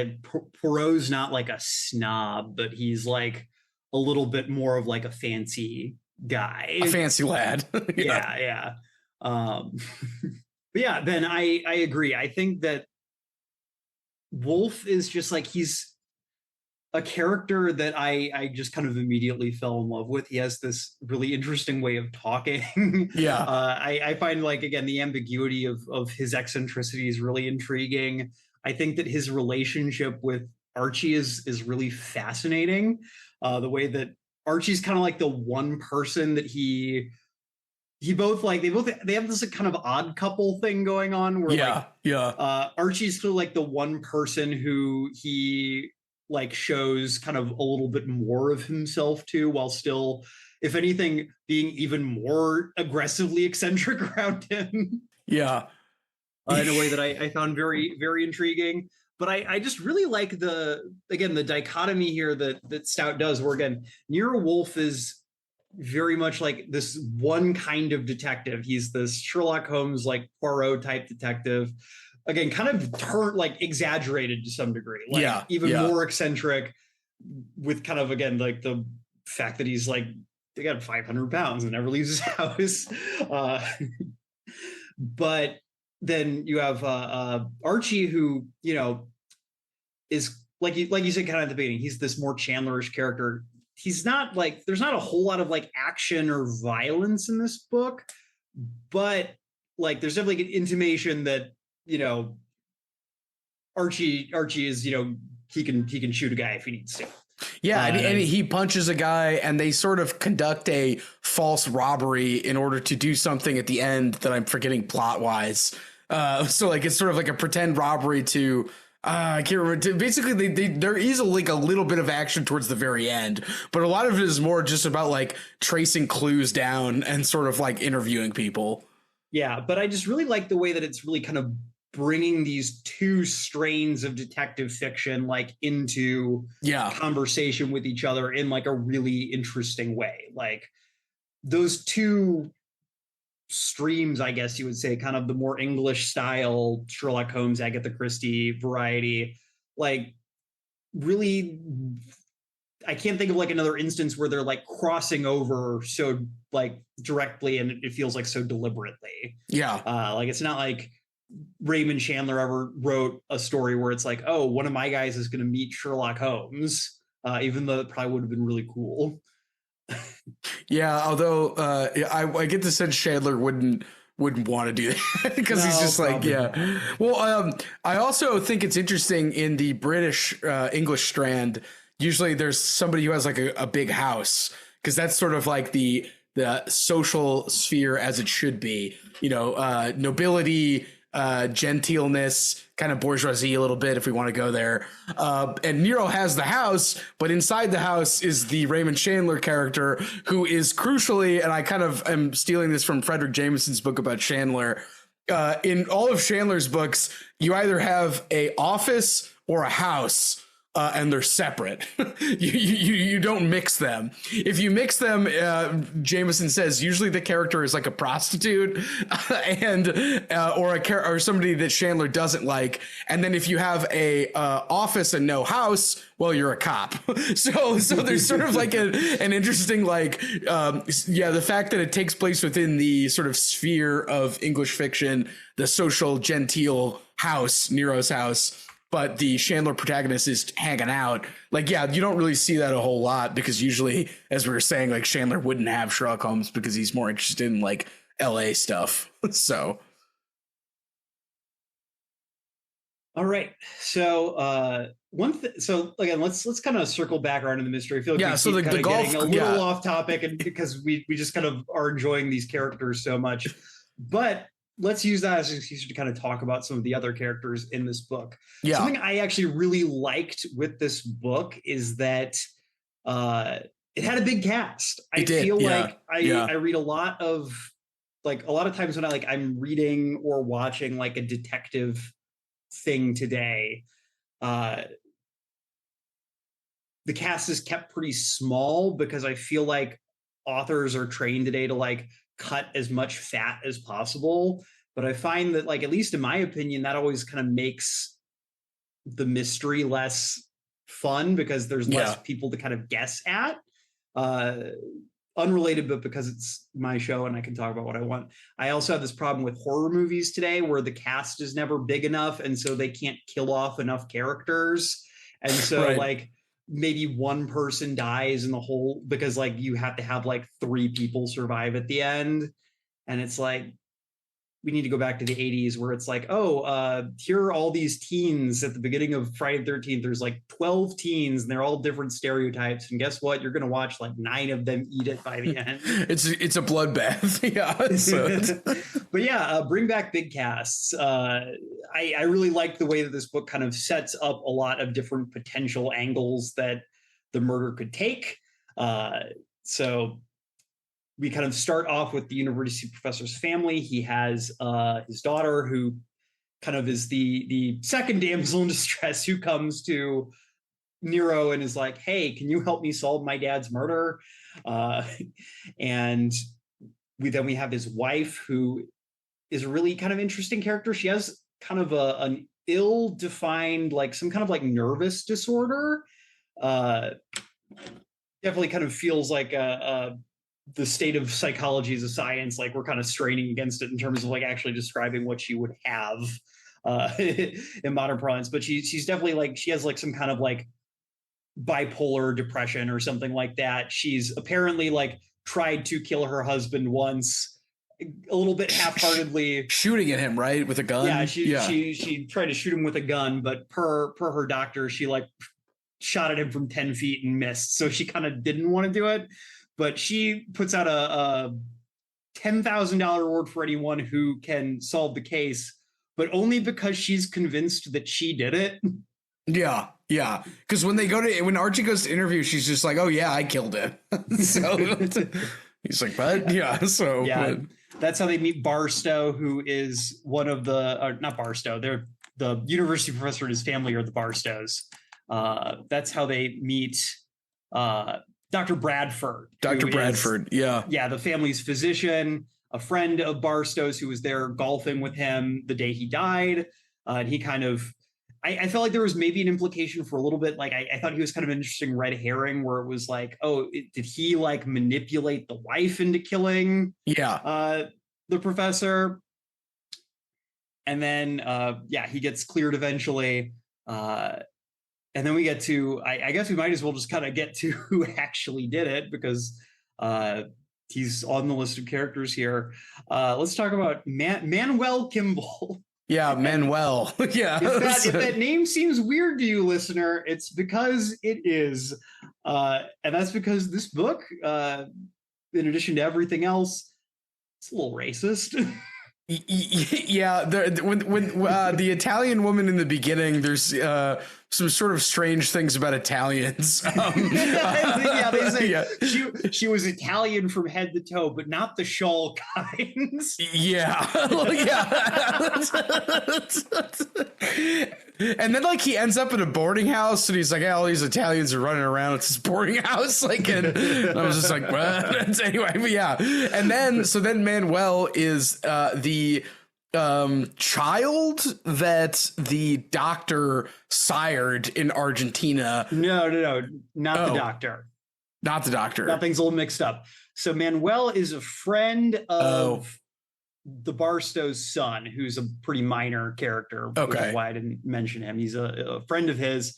Poirot's not like a snob, but he's like a little bit more of like a fancy guy, a fancy lad. Yeah. But yeah, Ben, I agree. I think that Wolfe is just like, he's a character that I just kind of immediately fell in love with. He has this really interesting way of talking. Yeah. I find, like, again, the ambiguity of his eccentricity is really intriguing. I think that his relationship with Archie is really fascinating. The way that Archie's kind of like the one person that he both like, they have this kind of odd couple thing going on where Archie's still like the one person who he like shows kind of a little bit more of himself to, while still, if anything, being even more aggressively eccentric around him. In a way that I found very, very intriguing. But I just really like the dichotomy here that Stout does, where again, Nero Wolfe is very much like this one kind of detective. He's this Sherlock Holmes, like Poirot type detective, again, kind of like exaggerated to some degree, like even more eccentric, with kind of, again, like the fact that he's like, they got 500 pounds and never leaves his house. But then you have Archie, who, you know, is like you said kind of at the beginning, he's this more Chandlerish character. He's not like, there's not a whole lot of like action or violence in this book, but like there's definitely an intimation that, you know, Archie is, you know, he can shoot a guy if he needs to. Yeah, and he punches a guy, and they sort of conduct a false robbery in order to do something at the end that I'm forgetting plot wise. So like it's sort of like a pretend robbery to I can't remember. Basically, there is like a little bit of action towards the very end, but a lot of it is more just about like tracing clues down and sort of like interviewing people. Yeah, but I just really like the way that it's really kind of bringing these two strains of detective fiction like into conversation with each other in like a really interesting way. Like those two streams, I guess you would say, kind of the more English style Sherlock Holmes, Agatha Christie variety, like really, I can't think of like another instance where they're like crossing over so like directly and it feels like so deliberately. Like it's not like Raymond Chandler ever wrote a story where it's like, oh, one of my guys is going to meet Sherlock Holmes, even though it probably would have been really cool. Although I get the sense Chandler wouldn't want to do that because he's just like, not. Well, I also think it's interesting in the British English strand. Usually there's somebody who has like a big house, because that's sort of like the social sphere as it should be, you know, nobility, genteelness, kind of bourgeoisie a little bit if we want to go there. And Nero has the house, but inside the house is the Raymond Chandler character, who is crucially, and I kind of am stealing this from Frederick Jameson's book about Chandler. In all of Chandler's books, you either have a office or a house. And they're separate. you don't mix them. If you mix them, Jameson says usually the character is like a prostitute, and or somebody that Chandler doesn't like. And then if you have a office and no house, well, you're a cop. So there's sort of like an interesting like the fact that it takes place within the sort of sphere of English fiction, the social genteel house, Nero's house. But the Chandler protagonist is hanging out. Like, you don't really see that a whole lot, because usually, as we were saying, like Chandler wouldn't have Sherlock Holmes because he's more interested in like LA stuff. So. All right. So so again, let's kind of circle back around to the mystery. I feel like so the golf getting a little off topic, and because we just kind of are enjoying these characters so much, but let's use that as an excuse to kind of talk about some of the other characters in this book. Something I actually really liked with this book is that it had a big cast. I read a lot of times when I'm reading or watching like a detective thing today, the cast is kept pretty small, because I feel like authors are trained today to like cut as much fat as possible. But I find that, like, at least in my opinion, that always kind of makes the mystery less fun because there's less people to kind of guess at. Unrelated, but because it's my show and I can talk about what I want. I also have this problem with horror movies today where the cast is never big enough, and so they can't kill off enough characters. And so like maybe one person dies in the whole, because like you have to have like 3 people survive at the end. And it's like, we need to go back to the 80s where it's like, here are all these teens at the beginning of Friday the 13th. There's like 12 teens and they're all different stereotypes. And guess what? You're going to watch like 9 of them eat it by the end. It's a bloodbath. Yeah. So but yeah, bring back big casts. I really like the way that this book kind of sets up a lot of different potential angles that the murder could take. So we kind of start off with the university professor's family. He has his daughter, who kind of is the second damsel in distress, who comes to Nero and is like, hey, can you help me solve my dad's murder? And we have his wife, who is a really kind of interesting character. She has kind of an ill-defined, like some kind of like nervous disorder. Definitely kind of feels like the state of psychology as a science, like we're kind of straining against it in terms of like actually describing what she would have in modern parlance. But she's definitely like, she has like some kind of like bipolar depression or something like that. She's apparently like tried to kill her husband once, a little bit half-heartedly, shooting at him, right, with a gun. Yeah, she tried to shoot him with a gun, but per her doctor, she like shot at him from 10 feet and missed. So she kind of didn't want to do it. But she puts out a $10,000 reward for anyone who can solve the case, but only because she's convinced that she did it. Yeah. Because when Archie goes to interview, she's just like, "Oh yeah, I killed him." So he's like, "What?" Yeah. So yeah, that's how they meet Barstow, who is one of not Barstow. They're the university professor and his family are the Barstows. That's how they meet. Dr. Bradford. Dr. Bradford, yeah. Yeah, the family's physician, a friend of Barstow's who was there golfing with him the day he died. And he kind of, I felt like there was maybe an implication for a little bit. Like, I thought he was kind of an interesting red herring where it was like, did he like manipulate the wife into killing the professor? And then, he gets cleared eventually. And then we get to, I guess we might as well just kind of get to who actually did it, because he's on the list of characters here. Let's talk about Manuel Kimball. Yeah, Manuel. Yeah. If that name seems weird to you, listener, it's because it is. And that's because this book, in addition to everything else, it's a little racist. Yeah, when the Italian woman in the beginning, there's some sort of strange things about Italians. They say she was Italian from head to toe, but not the shawl kinds. Yeah. And then like he ends up in a boarding house and he's like, all these Italians are running around. It's this boarding house. Like, and I was just like, what? Anyway, but yeah. And then, Manuel is the child that the doctor sired in Argentina. No, not the doctor. Not the doctor. Nothing's a little mixed up. So Manuel is a friend of the Barstow's son, who's a pretty minor character. Which is why I didn't mention him. He's a friend of his.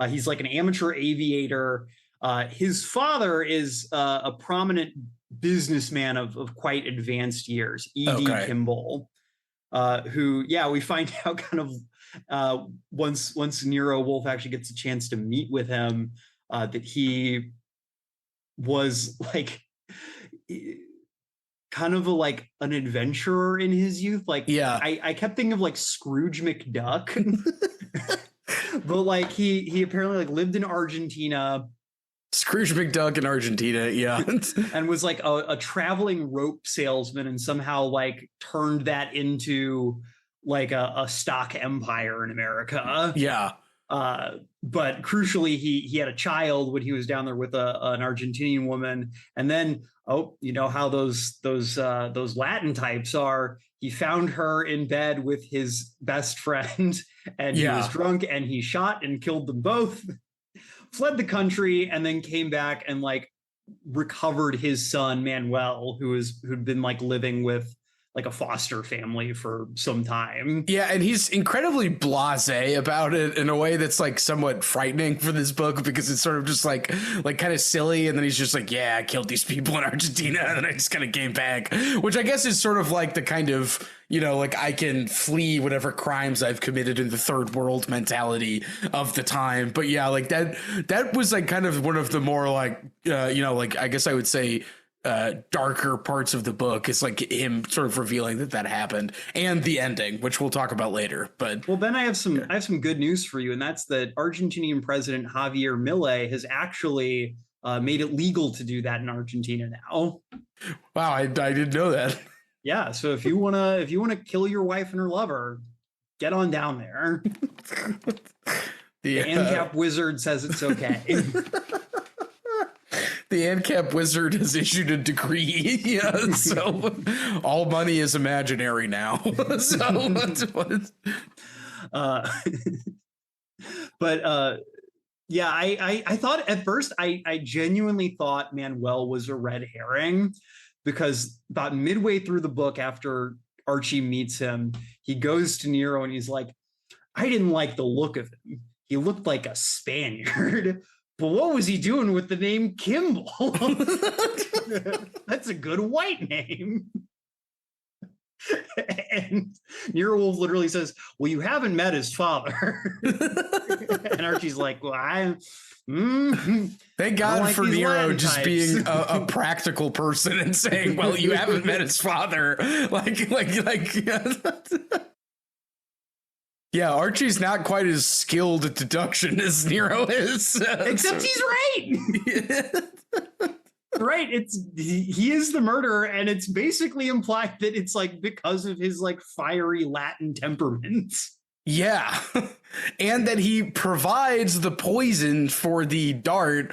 He's like an amateur aviator. His father is a prominent businessman of quite advanced years, E.D. Kimball, who, we find out kind of once Nero Wolfe actually gets a chance to meet with him, that he was like kind of an adventurer in his youth. Like, I kept thinking of like Scrooge McDuck, but like he apparently like lived in Argentina. Scrooge McDuck in Argentina, yeah. And was like a traveling rope salesman and somehow like turned that into like a stock empire in America. Yeah. But crucially, he had a child when he was down there with an Argentinian woman, and then you know how those Latin types are. He found her in bed with his best friend, and he was drunk, and he shot and killed them both. Fled the country, and then came back and like recovered his son Manuel, who'd been like living with like a foster family for some time. Yeah, and he's incredibly blasé about it in a way that's like somewhat frightening for this book, because it's sort of just like kind of silly, and then he's just like, yeah, I killed these people in Argentina and then I just kind of came back, which I guess is sort of like the kind of, you know, like I can flee whatever crimes I've committed in the third world mentality of the time. But yeah, like that was like kind of one of the more like you know, like I guess I would say darker parts of the book. Is like him sort of revealing that happened, and the ending, which we'll talk about later. But well, Ben, I have some good news for you, and that's that Argentinian President Javier Milei has actually made it legal to do that in Argentina now. Wow, I didn't know that. Yeah, so if you wanna kill your wife and her lover, get on down there. The ANCAP wizard says it's okay. The ANCAP wizard has issued a decree. Yeah, so all money is imaginary now. But yeah, I thought at first I genuinely thought Manuel was a red herring, because about midway through the book, after Archie meets him, he goes to Nero and he's like, I didn't like the look of him. He looked like a Spaniard. But what was he doing with the name Kimball? That's a good white name. And Nero Wolfe literally says, well, you haven't met his father. And Archie's like, well, thank God like for Nero Latin just types. being a practical person and saying, well, you haven't met his father. Yeah, Archie's not quite as skilled at deduction as Nero is. Except he's right. Right. He is the murderer, and it's basically implied that it's like because of his like fiery Latin temperament. Yeah. And that he provides the poison for the dart.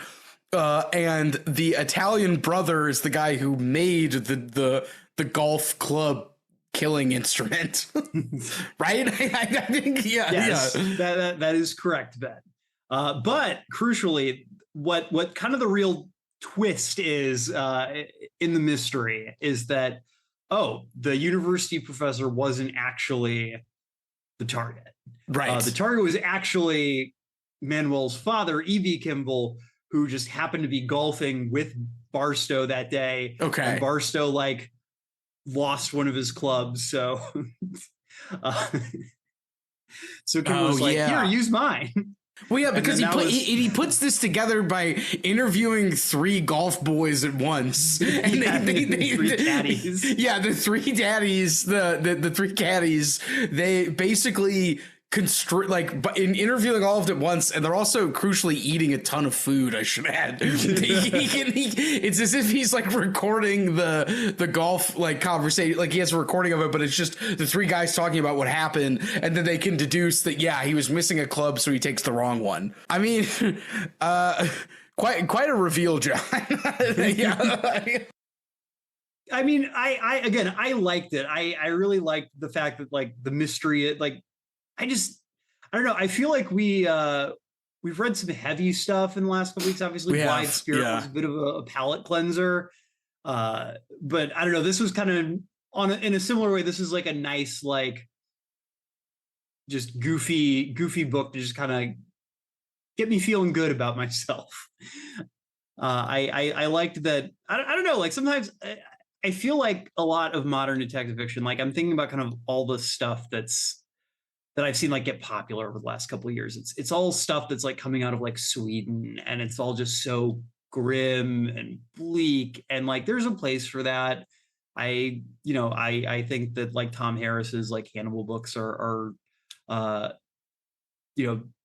And the Italian brother is the guy who made the golf club killing instrument. Right? I think, yeah. Yes, yeah. That is correct, Ben. But crucially, what kind of the real twist is in the mystery is that, the university professor wasn't actually the target. Right. The target was actually Manuel's father, E.B. Kimball, who just happened to be golfing with Barstow that day. Okay. And Barstow like lost one of his clubs, so so Kimball was like, here, use mine. Well, yeah, because he puts this together by interviewing three golf boys at once, and the three caddies. Yeah, the three daddies, the three caddies. They basically in interviewing all of them at once, and they're also crucially eating a ton of food, I should add. It's as if he's like recording the golf like conversation, like he has a recording of it, but it's just the three guys talking about what happened, and then they can deduce that he was missing a club, so he takes the wrong one. I mean, quite a reveal, John. Yeah. I mean, I liked it. I really liked the fact that like the mystery, like I don't know. I feel like we've read some heavy stuff in the last couple weeks. Obviously, Blind Spirit was a bit of a palate cleanser. But I don't know. This was kind of in a similar way. This is like a nice, like just goofy book to just kind of get me feeling good about myself. I liked that. I don't know. Like sometimes I feel like a lot of modern detective fiction, like I'm thinking about kind of all the stuff that I've seen like get popular over the last couple of years. It's all stuff that's like coming out of like Sweden, and it's all just so grim and bleak, and like there's a place for that. I think that like Tom Harris's like Hannibal books are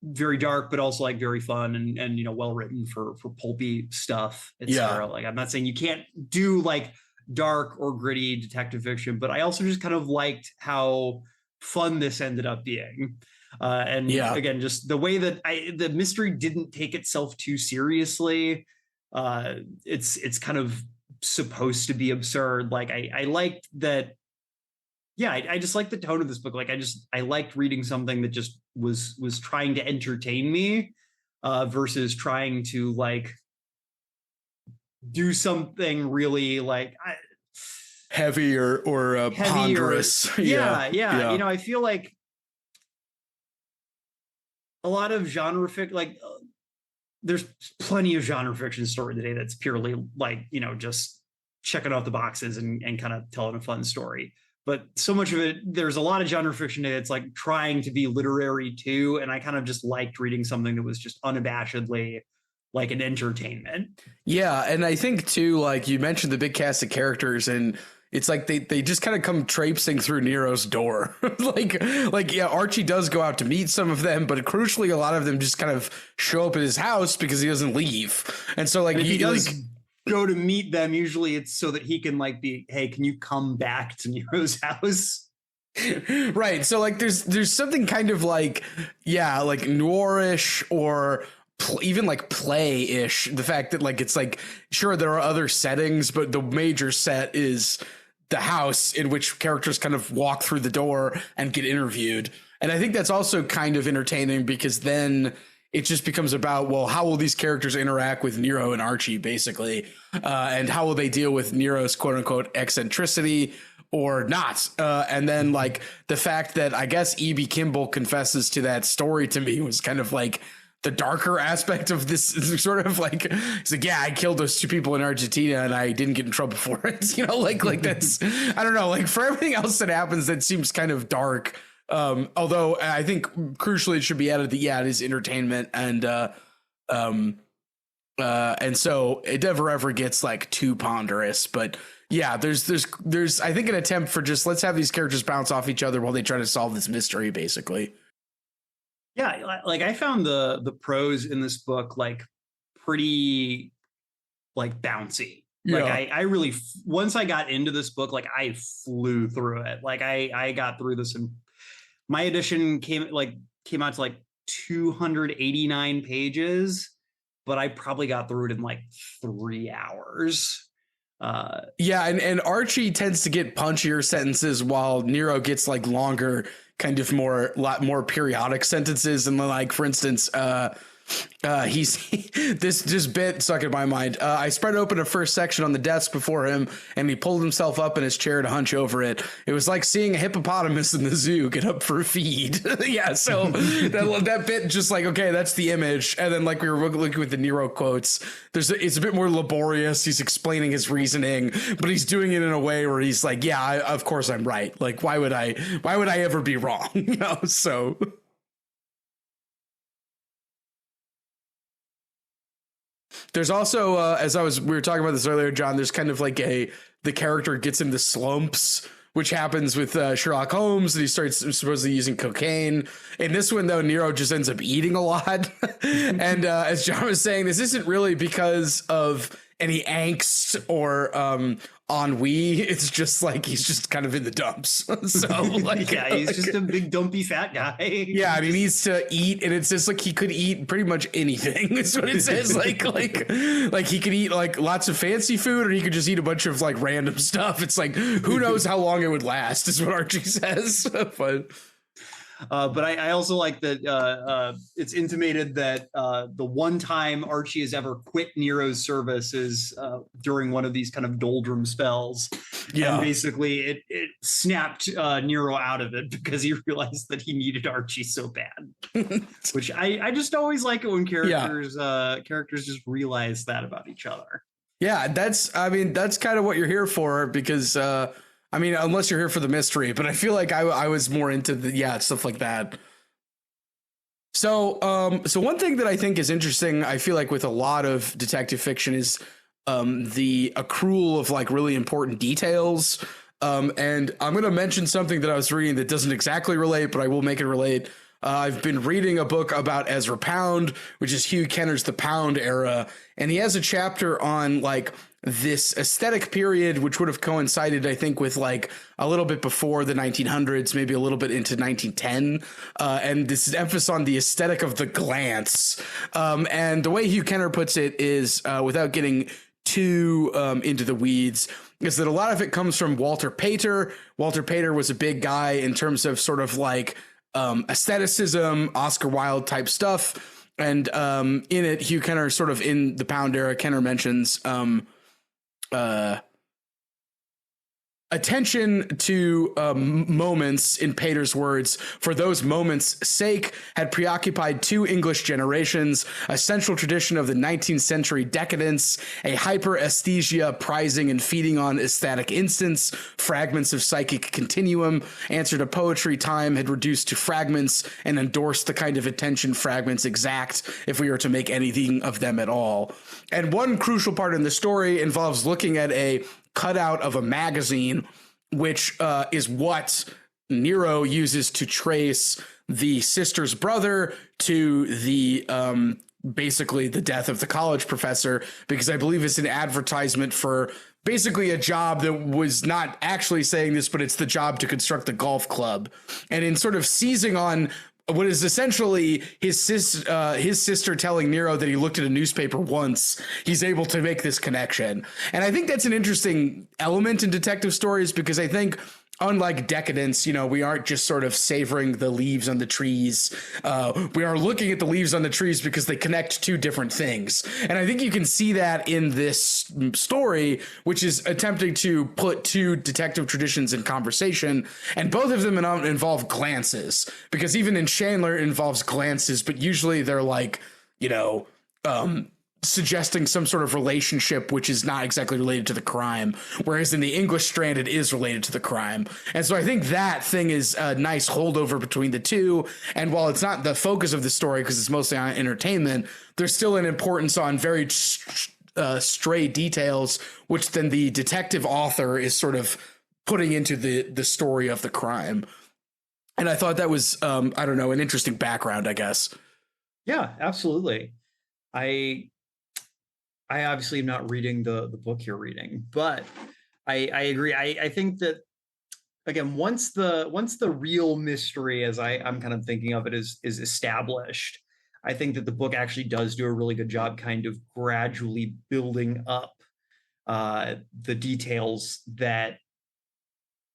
very dark, but also like very fun and well written for pulpy stuff, etc. Like I'm not saying you can't do like dark or gritty detective fiction, but I also just kind of liked how fun this ended up being. And again, just the way that the mystery didn't take itself too seriously. It's kind of supposed to be absurd. Like I liked that. Yeah, I just like the tone of this book. Like I liked reading something that just was trying to entertain me, versus trying to like do something really like heavy or ponderous. Yeah. You know, I feel like a lot of genre fiction, like there's plenty of genre fiction story today that's purely like, you know, just checking off the boxes and kind of telling a fun story. But so much of it, there's a lot of genre fiction today that's like trying to be literary too. And I kind of just liked reading something that was just unabashedly like an entertainment. Yeah. And I think too, like you mentioned the big cast of characters, and it's like they just kind of come traipsing through Nero's door. like yeah, Archie does go out to meet some of them, but crucially, a lot of them just kind of show up at his house because he doesn't leave. And so like he does go to meet them, usually it's so that he can like be, hey, can you come back to Nero's house? Right. So like there's something kind of like, yeah, like noirish or even like play-ish. The fact that like it's like, sure, there are other settings, but the major set is the house in which characters kind of walk through the door and get interviewed. And I think that's also kind of entertaining because then it just becomes about, well, how will these characters interact with Nero and Archie, basically? And how will they deal with Nero's quote unquote eccentricity or not? And then like the fact that I guess E.B. Kimball confesses to that story to me was kind of like the darker aspect of this sort of like, he's like, yeah, I killed those two people in Argentina and I didn't get in trouble for it. You know, like that's, I don't know, like for everything else that happens, that seems kind of dark. Although I think crucially it should be added that, yeah, it is entertainment. And so it never ever gets like too ponderous, but yeah, there's, I think an attempt for just, let's have these characters bounce off each other while they try to solve this mystery, basically. Yeah, like I found the prose in this book like pretty like bouncy. Yeah. Like I really, once I got into this book, like I flew through it. Like I got through this, and my edition came out to like 289 pages, but I probably got through it in like 3 hours. Yeah, and Archie tends to get punchier sentences while Nero gets like longer, kind of lot more periodic sentences. And like, for instance, he's this bit stuck in my mind. I spread open a first section on the desk before him, and he pulled himself up in his chair to hunch over it. It was like seeing a hippopotamus in the zoo get up for a feed. Yeah, so that bit just like, okay, that's the image. And then like we were looking with the Nero quotes, it's a bit more laborious. He's explaining his reasoning, but he's doing it in a way where he's like, yeah, of course I'm right. Like, why would I ever be wrong? You know, so. There's also, we were talking about this earlier, John, there's kind of like the character gets into slumps, which happens with Sherlock Holmes, and he starts supposedly using cocaine. In this one, though, Nero just ends up eating a lot. And as John was saying, this isn't really because of any angst or ennui. It's just like he's just kind of in the dumps. So like, yeah, he's just a big dumpy fat guy. Yeah, and he needs to eat, and it's just like he could eat pretty much anything. That's what it says. like he could eat like lots of fancy food, or he could just eat a bunch of like random stuff. It's like, who knows how long it would last, is what Archie says. But I also like that it's intimated that the one time Archie has ever quit Nero's service is during one of these kind of doldrum spells. Yeah. And basically it snapped Nero out of it because he realized that he needed Archie so bad. Which I just always like it when characters just realize that about each other. Yeah, that's kind of what you're here for, because unless you're here for the mystery, but I feel like I was more into stuff like that. So one thing that I think is interesting, I feel like with a lot of detective fiction, is the accrual of like really important details. And I'm going to mention something that I was reading that doesn't exactly relate, but I will make it relate. I've been reading a book about Ezra Pound, which is Hugh Kenner's The Pound Era. And he has a chapter on like this aesthetic period, which would have coincided, I think, with like a little bit before the 1900s, maybe a little bit into 1910. And this is emphasis on the aesthetic of the glance. And the way Hugh Kenner puts it is, without getting too into the weeds, is that a lot of it comes from Walter Pater. Walter Pater was a big guy in terms of sort of like aestheticism, Oscar Wilde type stuff. And in it, Hugh Kenner, sort of in the Pound era, Kenner mentions attention to moments, in Pater's words, for those moments' sake, had preoccupied two English generations, a central tradition of the 19th century decadence, a hyper-aesthesia prizing and feeding on aesthetic instants, fragments of psychic continuum, answer to poetry time had reduced to fragments and endorsed the kind of attention fragments exact if we were to make anything of them at all. And one crucial part in the story involves looking at a cutout of a magazine, which is what Nero uses to trace the sister's brother to the basically the death of the college professor, because I believe it's an advertisement for basically a job that was not actually saying this, but it's the job to construct the golf club. And in sort of seizing on what is essentially his sister telling Nero that he looked at a newspaper once, he's able to make this connection. And I think that's an interesting element in detective stories, because I think, unlike Decadence, you know, we aren't just sort of savoring the leaves on the trees. We are looking at the leaves on the trees because they connect two different things. And I think you can see that in this story, which is attempting to put two detective traditions in conversation. And both of them involve glances, because even in Chandler, it involves glances, but usually they're like, you know, suggesting some sort of relationship which is not exactly related to the crime, whereas in the English strand it is related to the crime. And so I think that thing is a nice holdover between the two, and while it's not the focus of the story because it's mostly on entertainment, there's still an importance on very stray details, which then the detective author is sort of putting into the story of the crime. And I thought that was I don't know, an interesting background, I guess. Yeah, absolutely. I obviously am not reading the book you're reading, but I agree. I think that, again, once the real mystery, as I'm kind of thinking of it, is established, I think that the book actually does do a really good job kind of gradually building up the details that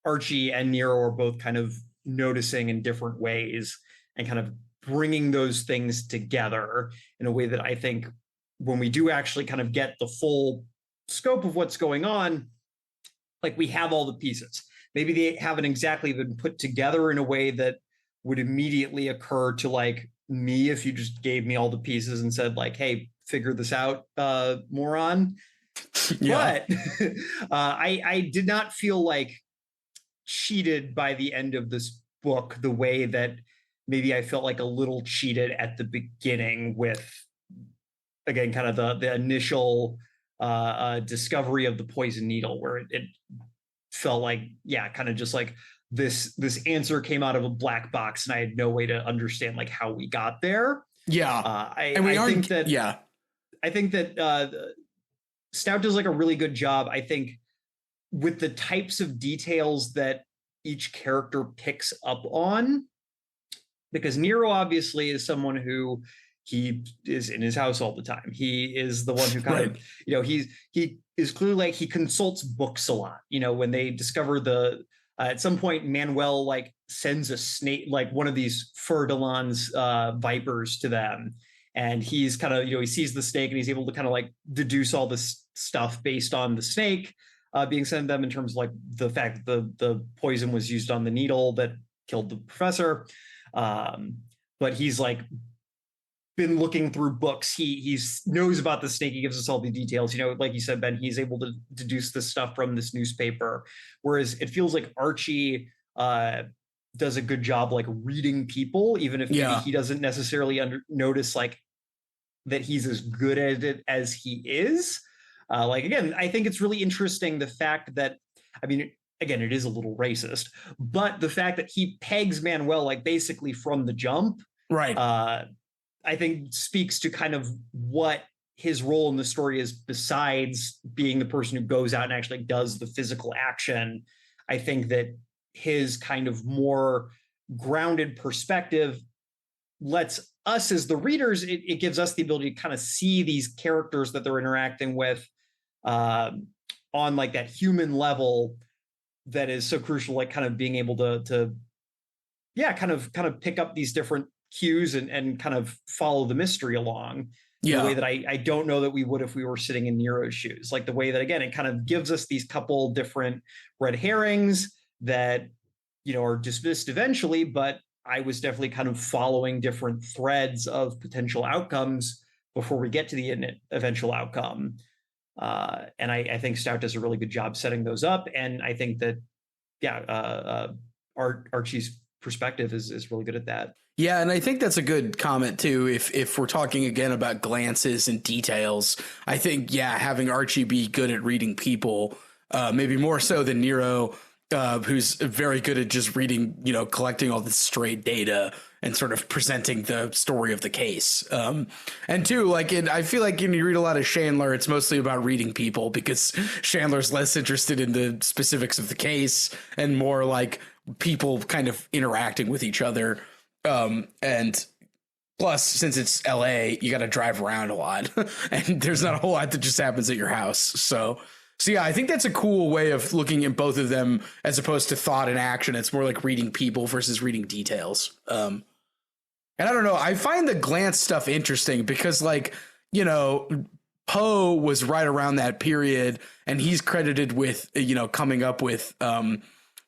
Archie and Nero are both kind of noticing in different ways, and kind of bringing those things together in a way that I think, when we do actually kind of get the full scope of what's going on, like, we have all the pieces. Maybe they haven't exactly been put together in a way that would immediately occur to like me if you just gave me all the pieces and said like, hey, figure this out, moron. Yeah. But I did not feel like cheated by the end of this book the way that maybe I felt like a little cheated at the beginning with, again, kind of the initial discovery of the poison needle, where it felt like, yeah, kind of just like this answer came out of a black box and I had no way to understand like how we got there. Yeah. I think that Stout does like a really good job, I think, with the types of details that each character picks up on, because Nero obviously is someone who, he is in his house all the time. He is the one who kind of, you know, he is clearly like, he consults books a lot. You know, when they discover at some point, Manuel like sends a snake, like one of these Fer-de-lance vipers to them. And he's kind of, you know, he sees the snake and he's able to kind of like deduce all this stuff based on the snake being sent to them, in terms of like the fact that the poison was used on the needle that killed the professor. But he's like been looking through books. He knows about the snake. He gives us all the details. You know, like you said, Ben, he's able to deduce this stuff from this newspaper. Whereas it feels like Archie does a good job like reading people, even if maybe he doesn't necessarily notice like that he's as good at it as he is. Like, again, I think it's really interesting the fact that, I mean, again, it is a little racist, but the fact that he pegs Manuel like basically from the jump, right? I think speaks to kind of what his role in the story is, besides being the person who goes out and actually does the physical action, I think that his kind of more grounded perspective lets us as the readers, it gives us the ability to kind of see these characters that they're interacting with on like that human level that is so crucial, like kind of being able to kind of pick up these different cues and kind of follow the mystery along in a way that I don't know that we would if we were sitting in Nero's shoes. Like the way that, again, it kind of gives us these couple different red herrings that, you know, are dismissed eventually, but I was definitely kind of following different threads of potential outcomes before we get to the eventual outcome. And I think Stout does a really good job setting those up. And I think that, Archie's perspective is really good at that. Yeah, and I think that's a good comment too. If we're talking again about glances and details, I think having Archie be good at reading people, maybe more so than Nero, who's very good at just reading, you know, collecting all the straight data and sort of presenting the story of the case. And two, like I feel like when you read a lot of Chandler, it's mostly about reading people, because Chandler's less interested in the specifics of the case and more like people kind of interacting with each other. And plus, since it's LA, you got to drive around a lot and there's not a whole lot that just happens at your house. So yeah, I think that's a cool way of looking at both of them as opposed to thought and action. It's more like reading people versus reading details. And I don't know, I find the glance stuff interesting because, like, you know, Poe was right around that period and he's credited with, you know, coming up with,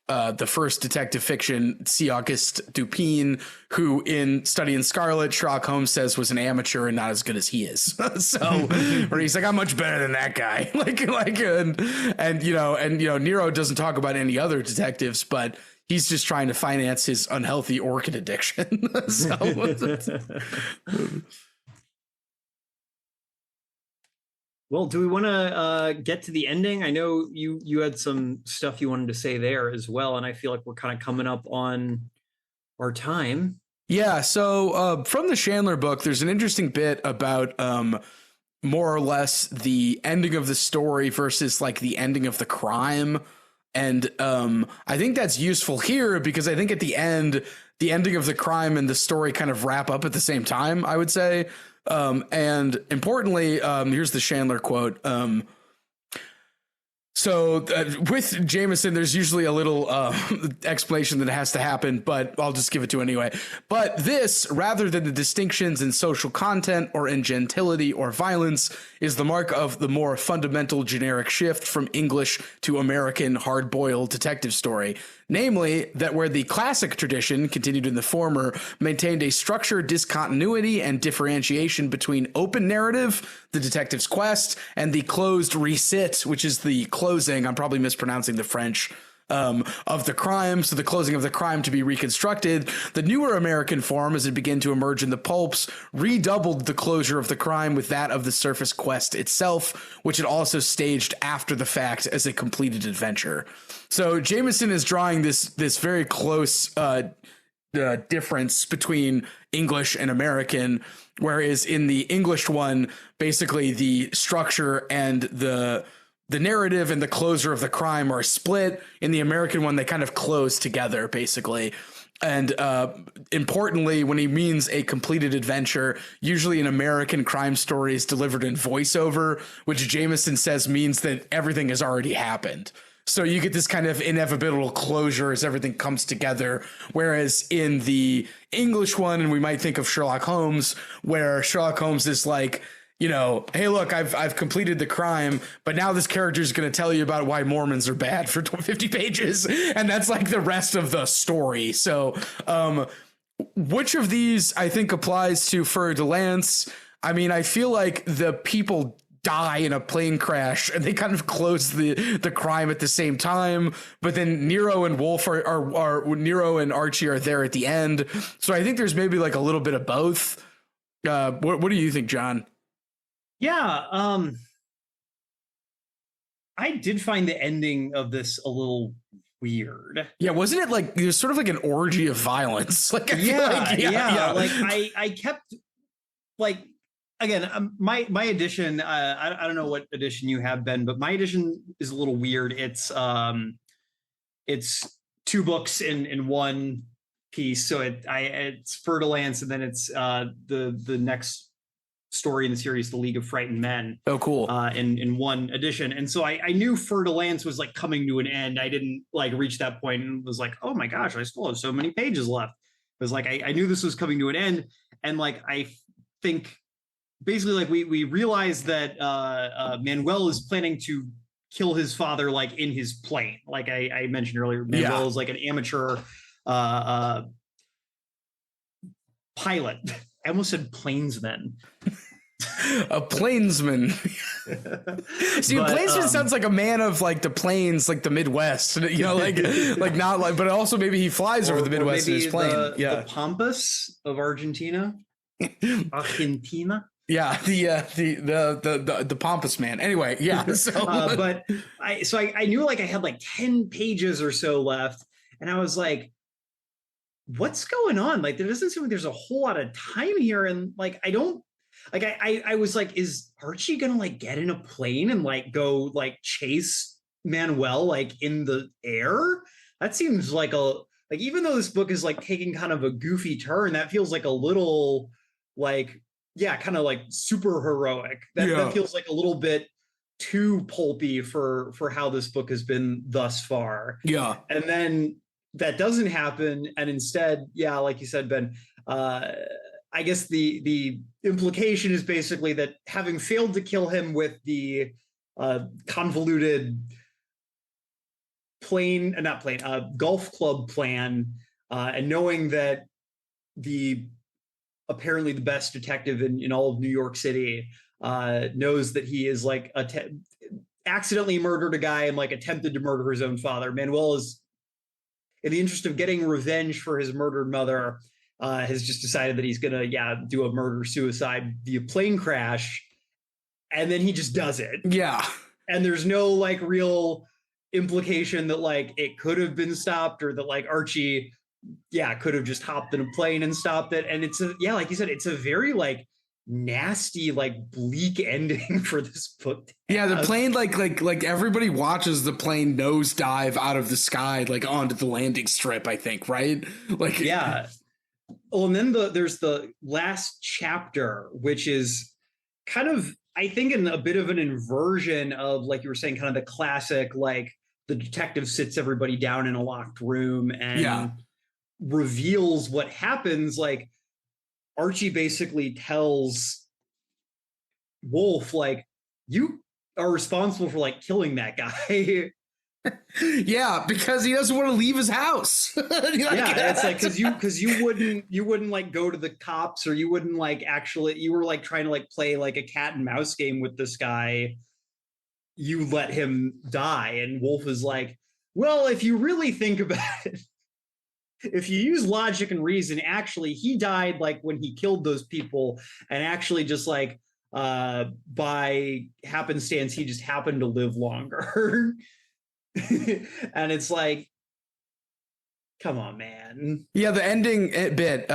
the first detective fiction, C. Auguste Dupin, who in Study in Scarlet, Sherlock Holmes says was an amateur and not as good as he is. So, where he's like, I'm much better than that guy. And you know, Nero doesn't talk about any other detectives, but he's just trying to finance his unhealthy orchid addiction. Well, do we want to get to the ending? I know you had some stuff you wanted to say there as well, and I feel like we're kind of coming up on our time. Yeah, so from the Chandler book, there's an interesting bit about more or less the ending of the story versus like the ending of the crime. And I think that's useful here because I think at the end, the ending of the crime and the story kind of wrap up at the same time, I would say. And importantly, here's the Chandler quote. So with Jameson, there's usually a little explanation that has to happen, but I'll just give it to anyway. But this, rather than the distinctions in social content or in gentility or violence, is the mark of the more fundamental generic shift from English to American hard-boiled detective story. Namely, that where the classic tradition, continued in the former, maintained a structured discontinuity and differentiation between open narrative, the detective's quest, and the closed recit, which is the closing, I'm probably mispronouncing the French, of the crime, so the closing of the crime to be reconstructed. The newer American form, as it began to emerge in the pulps, redoubled the closure of the crime with that of the surface quest itself, which it also staged after the fact as a completed adventure. So Jameson is drawing this very close difference between English and American, whereas in the English one, basically the structure and the narrative and the closure of the crime are split. In the American one, they kind of close together, basically. And importantly, when he means a completed adventure, usually an American crime story is delivered in voiceover, which Jameson says means that everything has already happened. So you get this kind of inevitable closure as everything comes together. Whereas in the English one, and we might think of Sherlock Holmes, where Sherlock Holmes is like, you know, hey, look, I've completed the crime, but now this character is going to tell you about why Mormons are bad for 50 pages. And that's like the rest of the story. So which of these I think applies to Fer-de-lance? I mean, I feel like the people die in a plane crash and they kind of close the crime at the same time, but then Nero and Wolfe are Nero and Archie are there at the end. So I think there's maybe like a little bit of both. What do you think, John? Yeah, I did find the ending of this a little weird. Yeah, wasn't it like it was sort of like an orgy of violence? Like, Like I kept like again, my edition, I don't know what edition you have, Ben, but my edition is a little weird. It's two books in one piece. So it's Fer-de-lance, and then it's the next story in the series, The League of Frightened Men. Oh, cool. In one edition. And so I knew Fer-de-lance was like coming to an end. I didn't like reach that point and was like, oh my gosh, I still have so many pages left. It was like I knew this was coming to an end. And like I think basically like we realized that Manuel is planning to kill his father like in his plane. Like I mentioned earlier, Manuel is like an amateur pilot. I almost said plainsman. A plainsman. See, a plainsman sounds like a man of like the plains, like the Midwest, you know, like not like, but also maybe he flies over the Midwest in his plane. The Pampas of Argentina. Argentina. Yeah, the Pampas man. Anyway, yeah. So, but I knew like I had like 10 pages or so left, and I was like, what's going on? Like, there doesn't seem like there's a whole lot of time here. And like, I don't like, I was like, is Archie going to like get in a plane and like go like chase Manuel like in the air? That seems like even though this book is like taking kind of a goofy turn, that feels like a little like, yeah, kind of like super heroic. That feels like a little bit too pulpy for how this book has been thus far. Yeah. And then that doesn't happen, and instead, yeah, like you said, Ben, I guess the implication is basically that having failed to kill him with the convoluted golf club plan, and knowing that apparently the best detective in all of New York City knows that he is like accidentally murdered a guy and like attempted to murder his own father. Manuel is, in the interest of getting revenge for his murdered mother, has just decided that he's gonna, do a murder-suicide via plane crash, and then he just does it. Yeah. And there's no like real implication that like it could have been stopped, or that like Archie, could have just hopped in a plane and stopped it. And it's like you said, it's a very like nasty, like bleak ending for this book. Yeah, the plane like everybody watches the plane nosedive out of the sky like onto the landing strip, I think, right? Like, yeah. Oh, and then there's the last chapter, which is kind of, I think, in a bit of an inversion of, like you were saying, kind of the classic, like the detective sits everybody down in a locked room and reveals what happens. Like, Archie basically tells Wolfe, like, you are responsible for like killing that guy. Yeah, because he doesn't want to leave his house. It's like because you wouldn't like go to the cops, or you wouldn't like actually, you were like trying to like play like a cat and mouse game with this guy. You let him die, and Wolfe is like, well, if you really think about it, if you use logic and reason, actually he died like when he killed those people, and actually just like by happenstance he just happened to live longer. And it's like, come on, man. Yeah, the ending bit.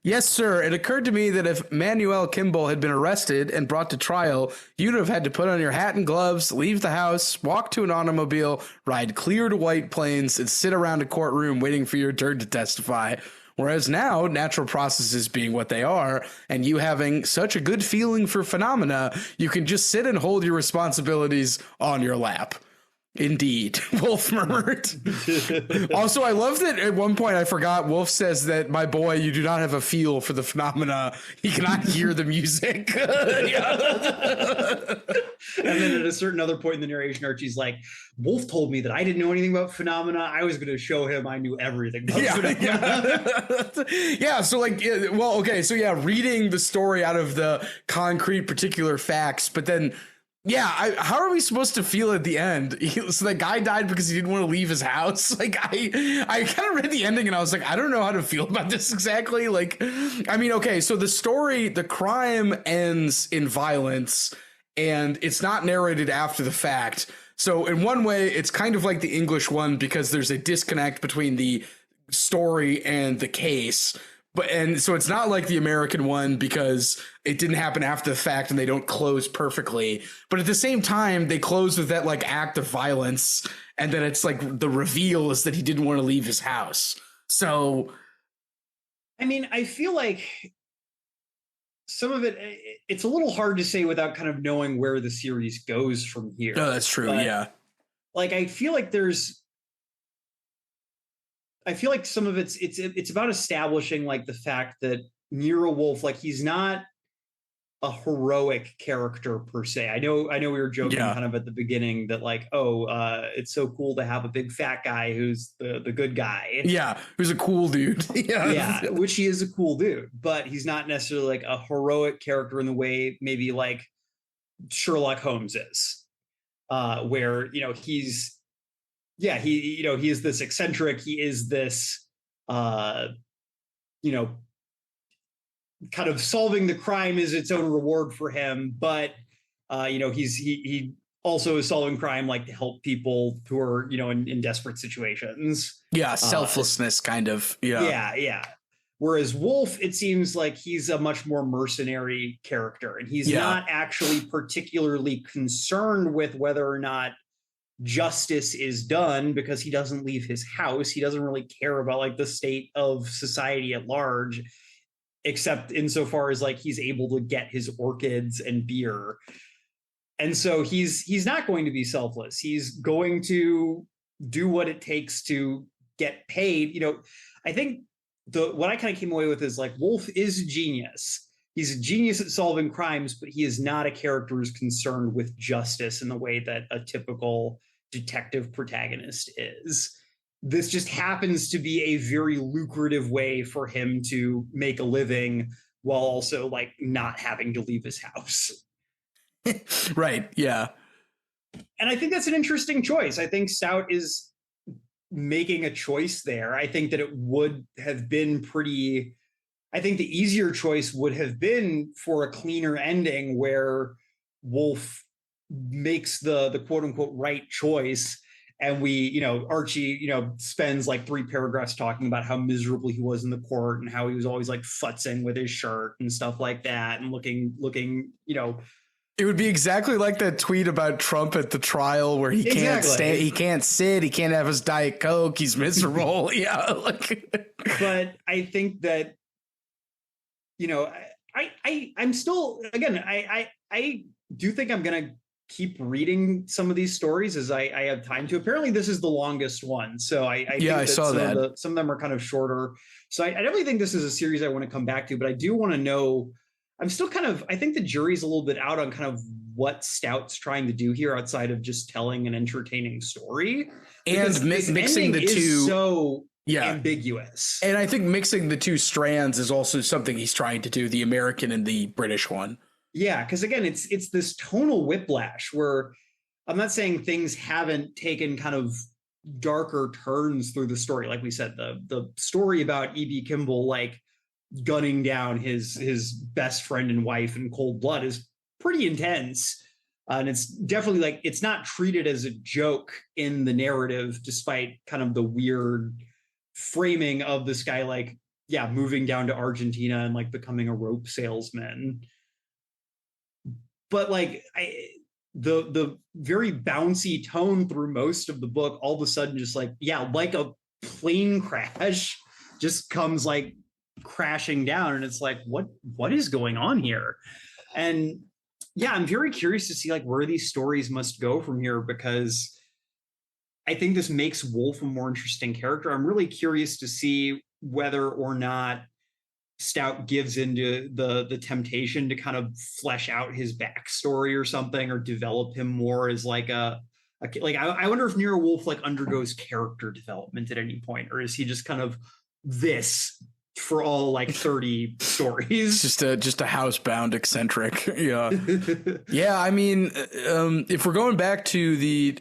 Yes, sir. It occurred to me that if Manuel Kimball had been arrested and brought to trial, you'd have had to put on your hat and gloves, leave the house, walk to an automobile, ride clear to White Plains, and sit around a courtroom waiting for your turn to testify. Whereas now, natural processes being what they are, and you having such a good feeling for phenomena, you can just sit and hold your responsibilities on your lap. Indeed, Wolfe murmured. Also, I love that at one point, I forgot, Wolfe says that, my boy, you do not have a feel for the phenomena. He cannot hear the music. And then at a certain other point in the narration, Archie's like, Wolfe told me that I didn't know anything about phenomena. I was going to show him I knew everything about phenomena. Yeah, so like, well, okay, so yeah, reading the story out of the concrete particular facts, but then how are we supposed to feel at the end? So the guy died because he didn't want to leave his house. Like, I kind of read the ending and I was like, I don't know how to feel about this exactly. Like, I mean, okay, so the story, the crime ends in violence and it's not narrated after the fact. So in one way, it's kind of like the English one because there's a disconnect between the story and the case. And so it's not like the American one because it didn't happen after the fact and they don't close perfectly. But at the same time, they close with that like act of violence, and then it's like the reveal is that he didn't want to leave his house. So, I mean, I feel like some of it's a little hard to say without kind of knowing where the series goes from here. No, that's true. But, yeah. Like, I feel like some of it's about establishing like the fact that Nero Wolfe, like he's not a heroic character per se. I know we were joking kind of at the beginning that like, it's so cool to have a big fat guy who's the good guy. Yeah, who's a cool dude. Yeah, which he is a cool dude, but he's not necessarily like a heroic character in the way maybe like Sherlock Holmes is, where he is this eccentric, he is this kind of solving the crime is its own reward for him, but he also is solving crime like to help people who are in desperate situations. Selflessness kind of. Yeah. Whereas Wolfe, it seems like he's a much more mercenary character, and he's not actually particularly concerned with whether or not justice is done because he doesn't leave his house. He doesn't really care about like the state of society at large, except insofar as like he's able to get his orchids and beer. And so he's not going to be selfless. He's going to do what it takes to get paid. I think what I kind of came away with is like Wolfe is a genius. He's a genius at solving crimes, but he is not a character who's concerned with justice in the way that a typical detective protagonist is. This just happens to be a very lucrative way for him to make a living while also like not having to leave his house. Right. Yeah. And I think that's an interesting choice. I think Stout is making a choice there. I think that it would have been I think the easier choice would have been for a cleaner ending where Wolfe makes the quote unquote right choice. And Archie, spends like 3 paragraphs talking about how miserable he was in the court and how he was always like futzing with his shirt and stuff like that and looking, It would be exactly like that tweet about Trump at the trial where he can't stay, he can't sit, he can't have his Diet Coke, he's miserable. Yeah. But I think that, I'm still, again, I do think I'm going to keep reading some of these stories as I have time to. Apparently this is the longest one. So I think I saw that. Some of them are kind of shorter. So I definitely think this is a series I want to come back to, but I do want to know, I'm still I think the jury's a little bit out on kind of what Stout's trying to do here outside of just telling an entertaining story. And mixing the two. So ambiguous. And I think mixing the two strands is also something he's trying to do, the American and the British one. Yeah, because again, it's this tonal whiplash where I'm not saying things haven't taken kind of darker turns through the story. Like we said, the story about E.B. Kimball like gunning down his best friend and wife in cold blood is pretty intense. And it's definitely like, it's not treated as a joke in the narrative, despite kind of the weird framing of this guy, like, moving down to Argentina and like becoming a rope salesman. But like the very bouncy tone through most of the book, all of a sudden just like, like a plane crash just comes like crashing down. And it's like, what is going on here? And I'm very curious to see like where these stories must go from here, because I think this makes Wolfe a more interesting character. I'm really curious to see whether or not Stout gives into the temptation to kind of flesh out his backstory or something, or develop him more as like I wonder if Nero Wolfe like undergoes character development at any point, or is he just kind of this for all like 30 stories? Just a housebound eccentric. Yeah. Yeah. I mean, if we're going back to the,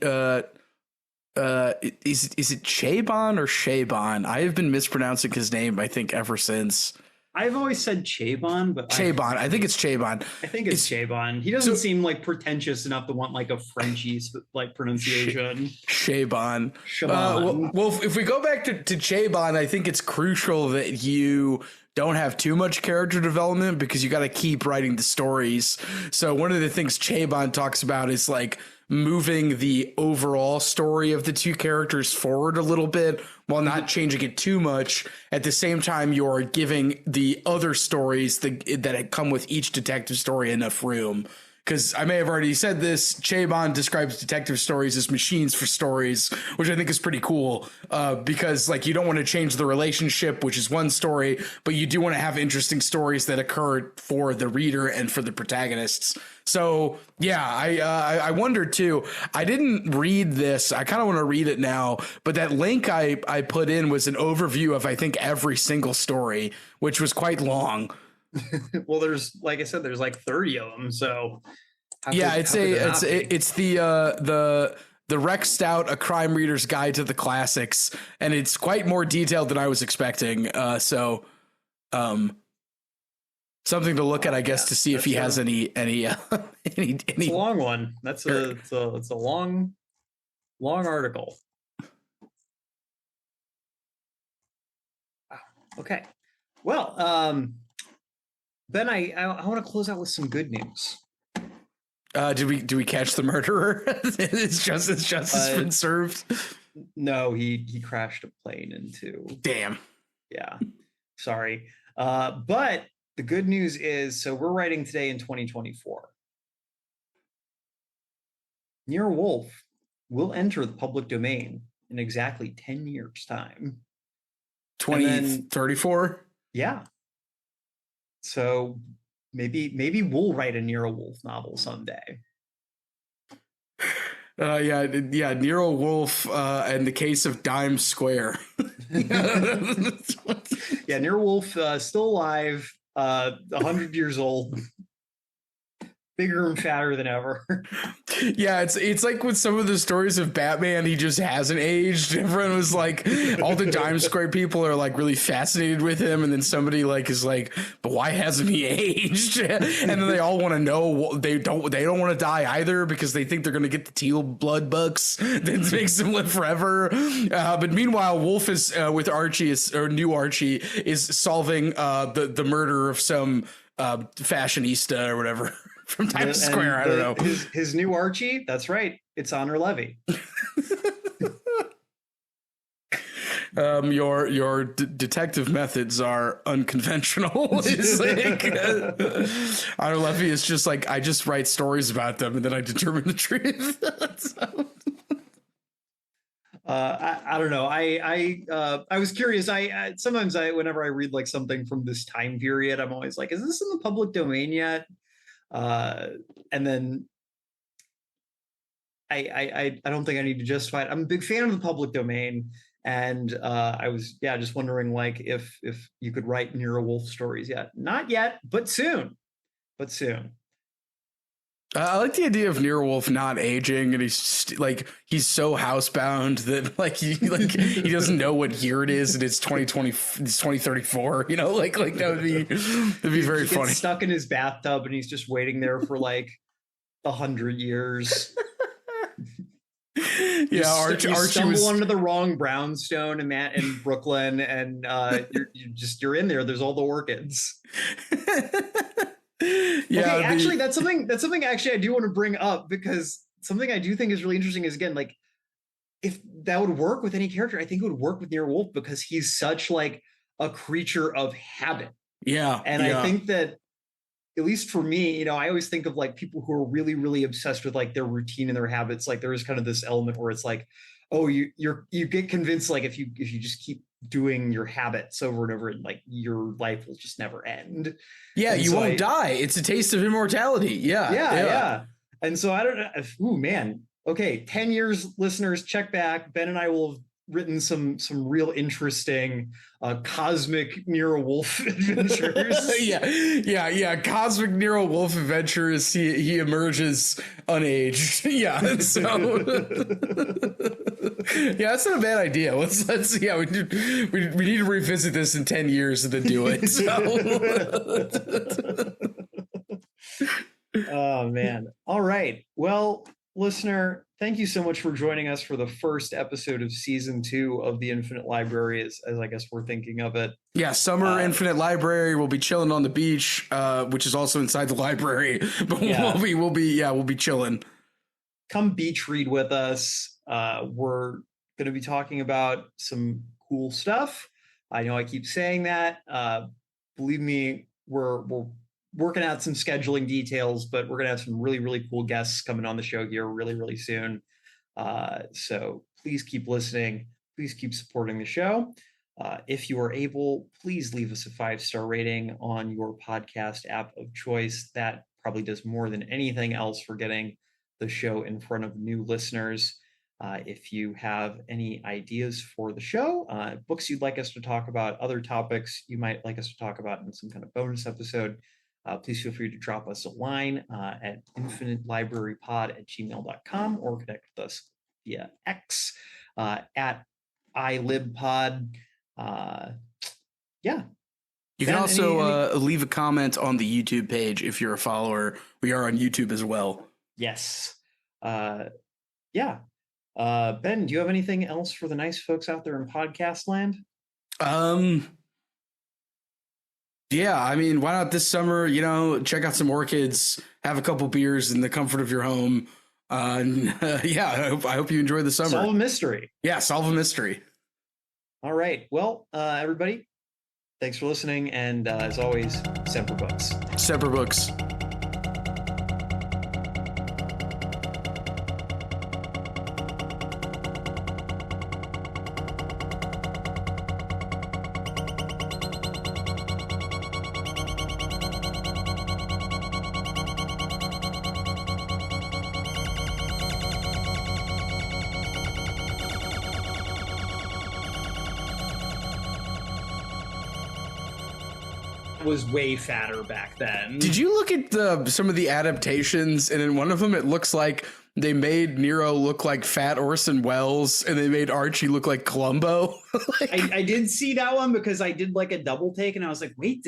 is it Chabon or Chabon? I have been mispronouncing his name, I think, ever since. I've always said Chabon, but Chabon. I think it's Chabon. I think it's Chabon. He doesn't seem like pretentious enough to want like a Frenchy like pronunciation. Chabon. Chabon. Well, if we go back to Chabon, I think it's crucial that you don't have too much character development because you got to keep writing the stories. So one of the things Chabon talks about is like moving the overall story of the two characters forward a little bit while not changing it too much. At the same time, you're giving the other stories that come with each detective story enough room. Because I may have already said this, Chabon describes detective stories as machines for stories, which I think is pretty cool. Because like you don't want to change the relationship, which is one story, but you do want to have interesting stories that occur for the reader and for the protagonists. So yeah, I wondered too. I didn't read this. I kind of want to read it now, but that link I put in was an overview of I think every single story, which was quite long. Well, there's like I said, there's like 30 of them. So yeah, it's the Rex Stout, A Crime Reader's Guide to the Classics, and it's quite more detailed than I was expecting. So something to look at, I guess, to see if he has any. It's a long one. It's a long article. Wow. Okay. Well, Ben, I want to close out with some good news. Did we catch the murderer? Is justice been served? No, he crashed a plane into. Damn. Yeah. Sorry. But the good news is, so we're writing today in 2024. Nero Wolfe will enter the public domain in exactly 10 years' time. 2034? Yeah. So maybe we'll write a Nero Wolfe novel someday. Yeah, Nero Wolfe and the Case of Dime Square. Yeah, Nero Wolfe still alive, 100 years old, bigger and fatter than ever. Yeah, it's like with some of the stories of Batman, he just hasn't aged. Everyone was like, all the Dime Square people are like really fascinated with him, and then somebody like is like, but why hasn't he aged? And then they all want to know. They don't want to die either because they think they're going to get the teal blood bucks that makes them live forever. But meanwhile, Wolf is with Archie new Archie is solving the murder of some fashionista or whatever. From Times Square, I don't know. His new Archie, that's right. It's Honor Levy. Your detective methods are unconventional. It's like, Honor Levy is just like, I just write stories about them and then I determine the truth. I don't know. I was curious. I sometimes whenever I read like something from this time period, I'm always like, is this in the public domain yet? And then I don't think I need to justify it. I'm a big fan of the public domain, and I was just wondering like if you could write Nero Wolfe stories yet. Not yet, but soon. I like the idea of Nero Wolfe not aging, and he's so housebound that he doesn't know what year it is, and it's 2020, it's 2034. You know, like that'd be very funny. Gets stuck in his bathtub, and he's just waiting there for like 100 years. Yeah, Archie stumble onto the wrong brownstone in Brooklyn, and you're in there. There's all the orchids. Yeah. Okay, actually, that's something actually I do want to bring up, because something I do think is really interesting is, again, like, if that would work with any character, I think it would work with Nero Wolfe because he's such like a creature of habit. Yeah. And I think that, at least for me, I always think of like people who are really, really obsessed with like their routine and their habits. Like there is kind of this element where it's like, oh, you get convinced like if you just keep doing your habits over and over, and like your life will just never end. Yeah, and you won't die. It's a taste of immortality. Yeah. And so I don't know. Ooh, man. Okay, 10 years, listeners, check back. Ben and I will have written some real interesting cosmic Nero Wolfe adventures. yeah. Cosmic Nero Wolfe adventures. He emerges unaged. Yeah, so yeah, that's not a bad idea. Let's yeah, we need to revisit this in 10 years and then do it. So. Oh man. All right. Well, listener, thank you so much for joining us for the first episode of season 2 of the Infinite Library, as I guess we're thinking of it. Yeah, summer Infinite Library. We'll be chilling on the beach, which is also inside the library. But we'll be chilling. Come beach read with us. We're going to be talking about some cool stuff. I know I keep saying that. Believe me, we're working out some scheduling details, but we're going to have some really, really cool guests coming on the show here really, really soon. So please keep listening. Please keep supporting the show. If you are able, please leave us a 5-star rating on your podcast app of choice. That probably does more than anything else for getting the show in front of new listeners. If you have any ideas for the show, books you'd like us to talk about, other topics you might like us to talk about in some kind of bonus episode, please feel free to drop us a line at infinitelibrarypod@gmail.com or connect with us via X at iLibPod. Yeah. You can also leave a comment on the YouTube page if you're a follower. We are on YouTube as well. Yes. Yeah. Ben, do you have anything else for the nice folks out there in podcast land? Yeah, I mean, why not this summer, check out some orchids, have a couple beers in the comfort of your home. Yeah, I hope you enjoy the summer. Solve a mystery. Yeah, solve a mystery. All right. Well, everybody, thanks for listening. And as always, Semper Books. Semper Books. Was way fatter back then. Did you look at some of the adaptations, and in one of them it looks like they made Nero look like fat Orson Welles and they made Archie look like Columbo? I did see that one because I did like a double take and I was like, wait,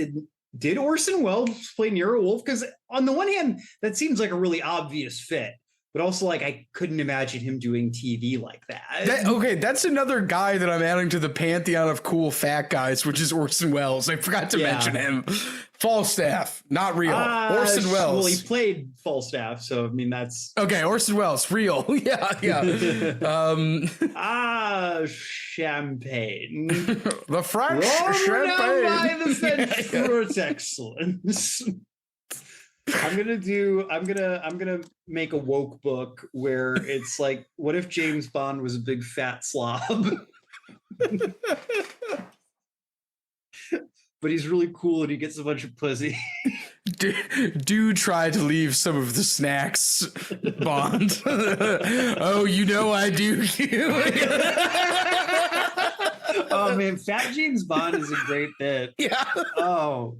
did Orson Welles play Nero Wolfe? Because on the one hand, that seems like a really obvious fit. But also, like, I couldn't imagine him doing TV like that. Okay, that's another guy that I'm adding to the pantheon of cool fat guys, which is Orson Welles. I forgot to mention him. Falstaff, not real. Orson Welles. Well, he played Falstaff, so I mean that's okay. Orson Welles, real. Yeah. Champagne. The French champagne. By the French for its excellence. I'm gonna make a woke book where it's like, what if James Bond was a big fat slob? But he's really cool and he gets a bunch of pussy. Do try to leave some of the snacks, Bond. Oh, I do. Oh man, Fat James Bond is a great bit. Yeah. Oh.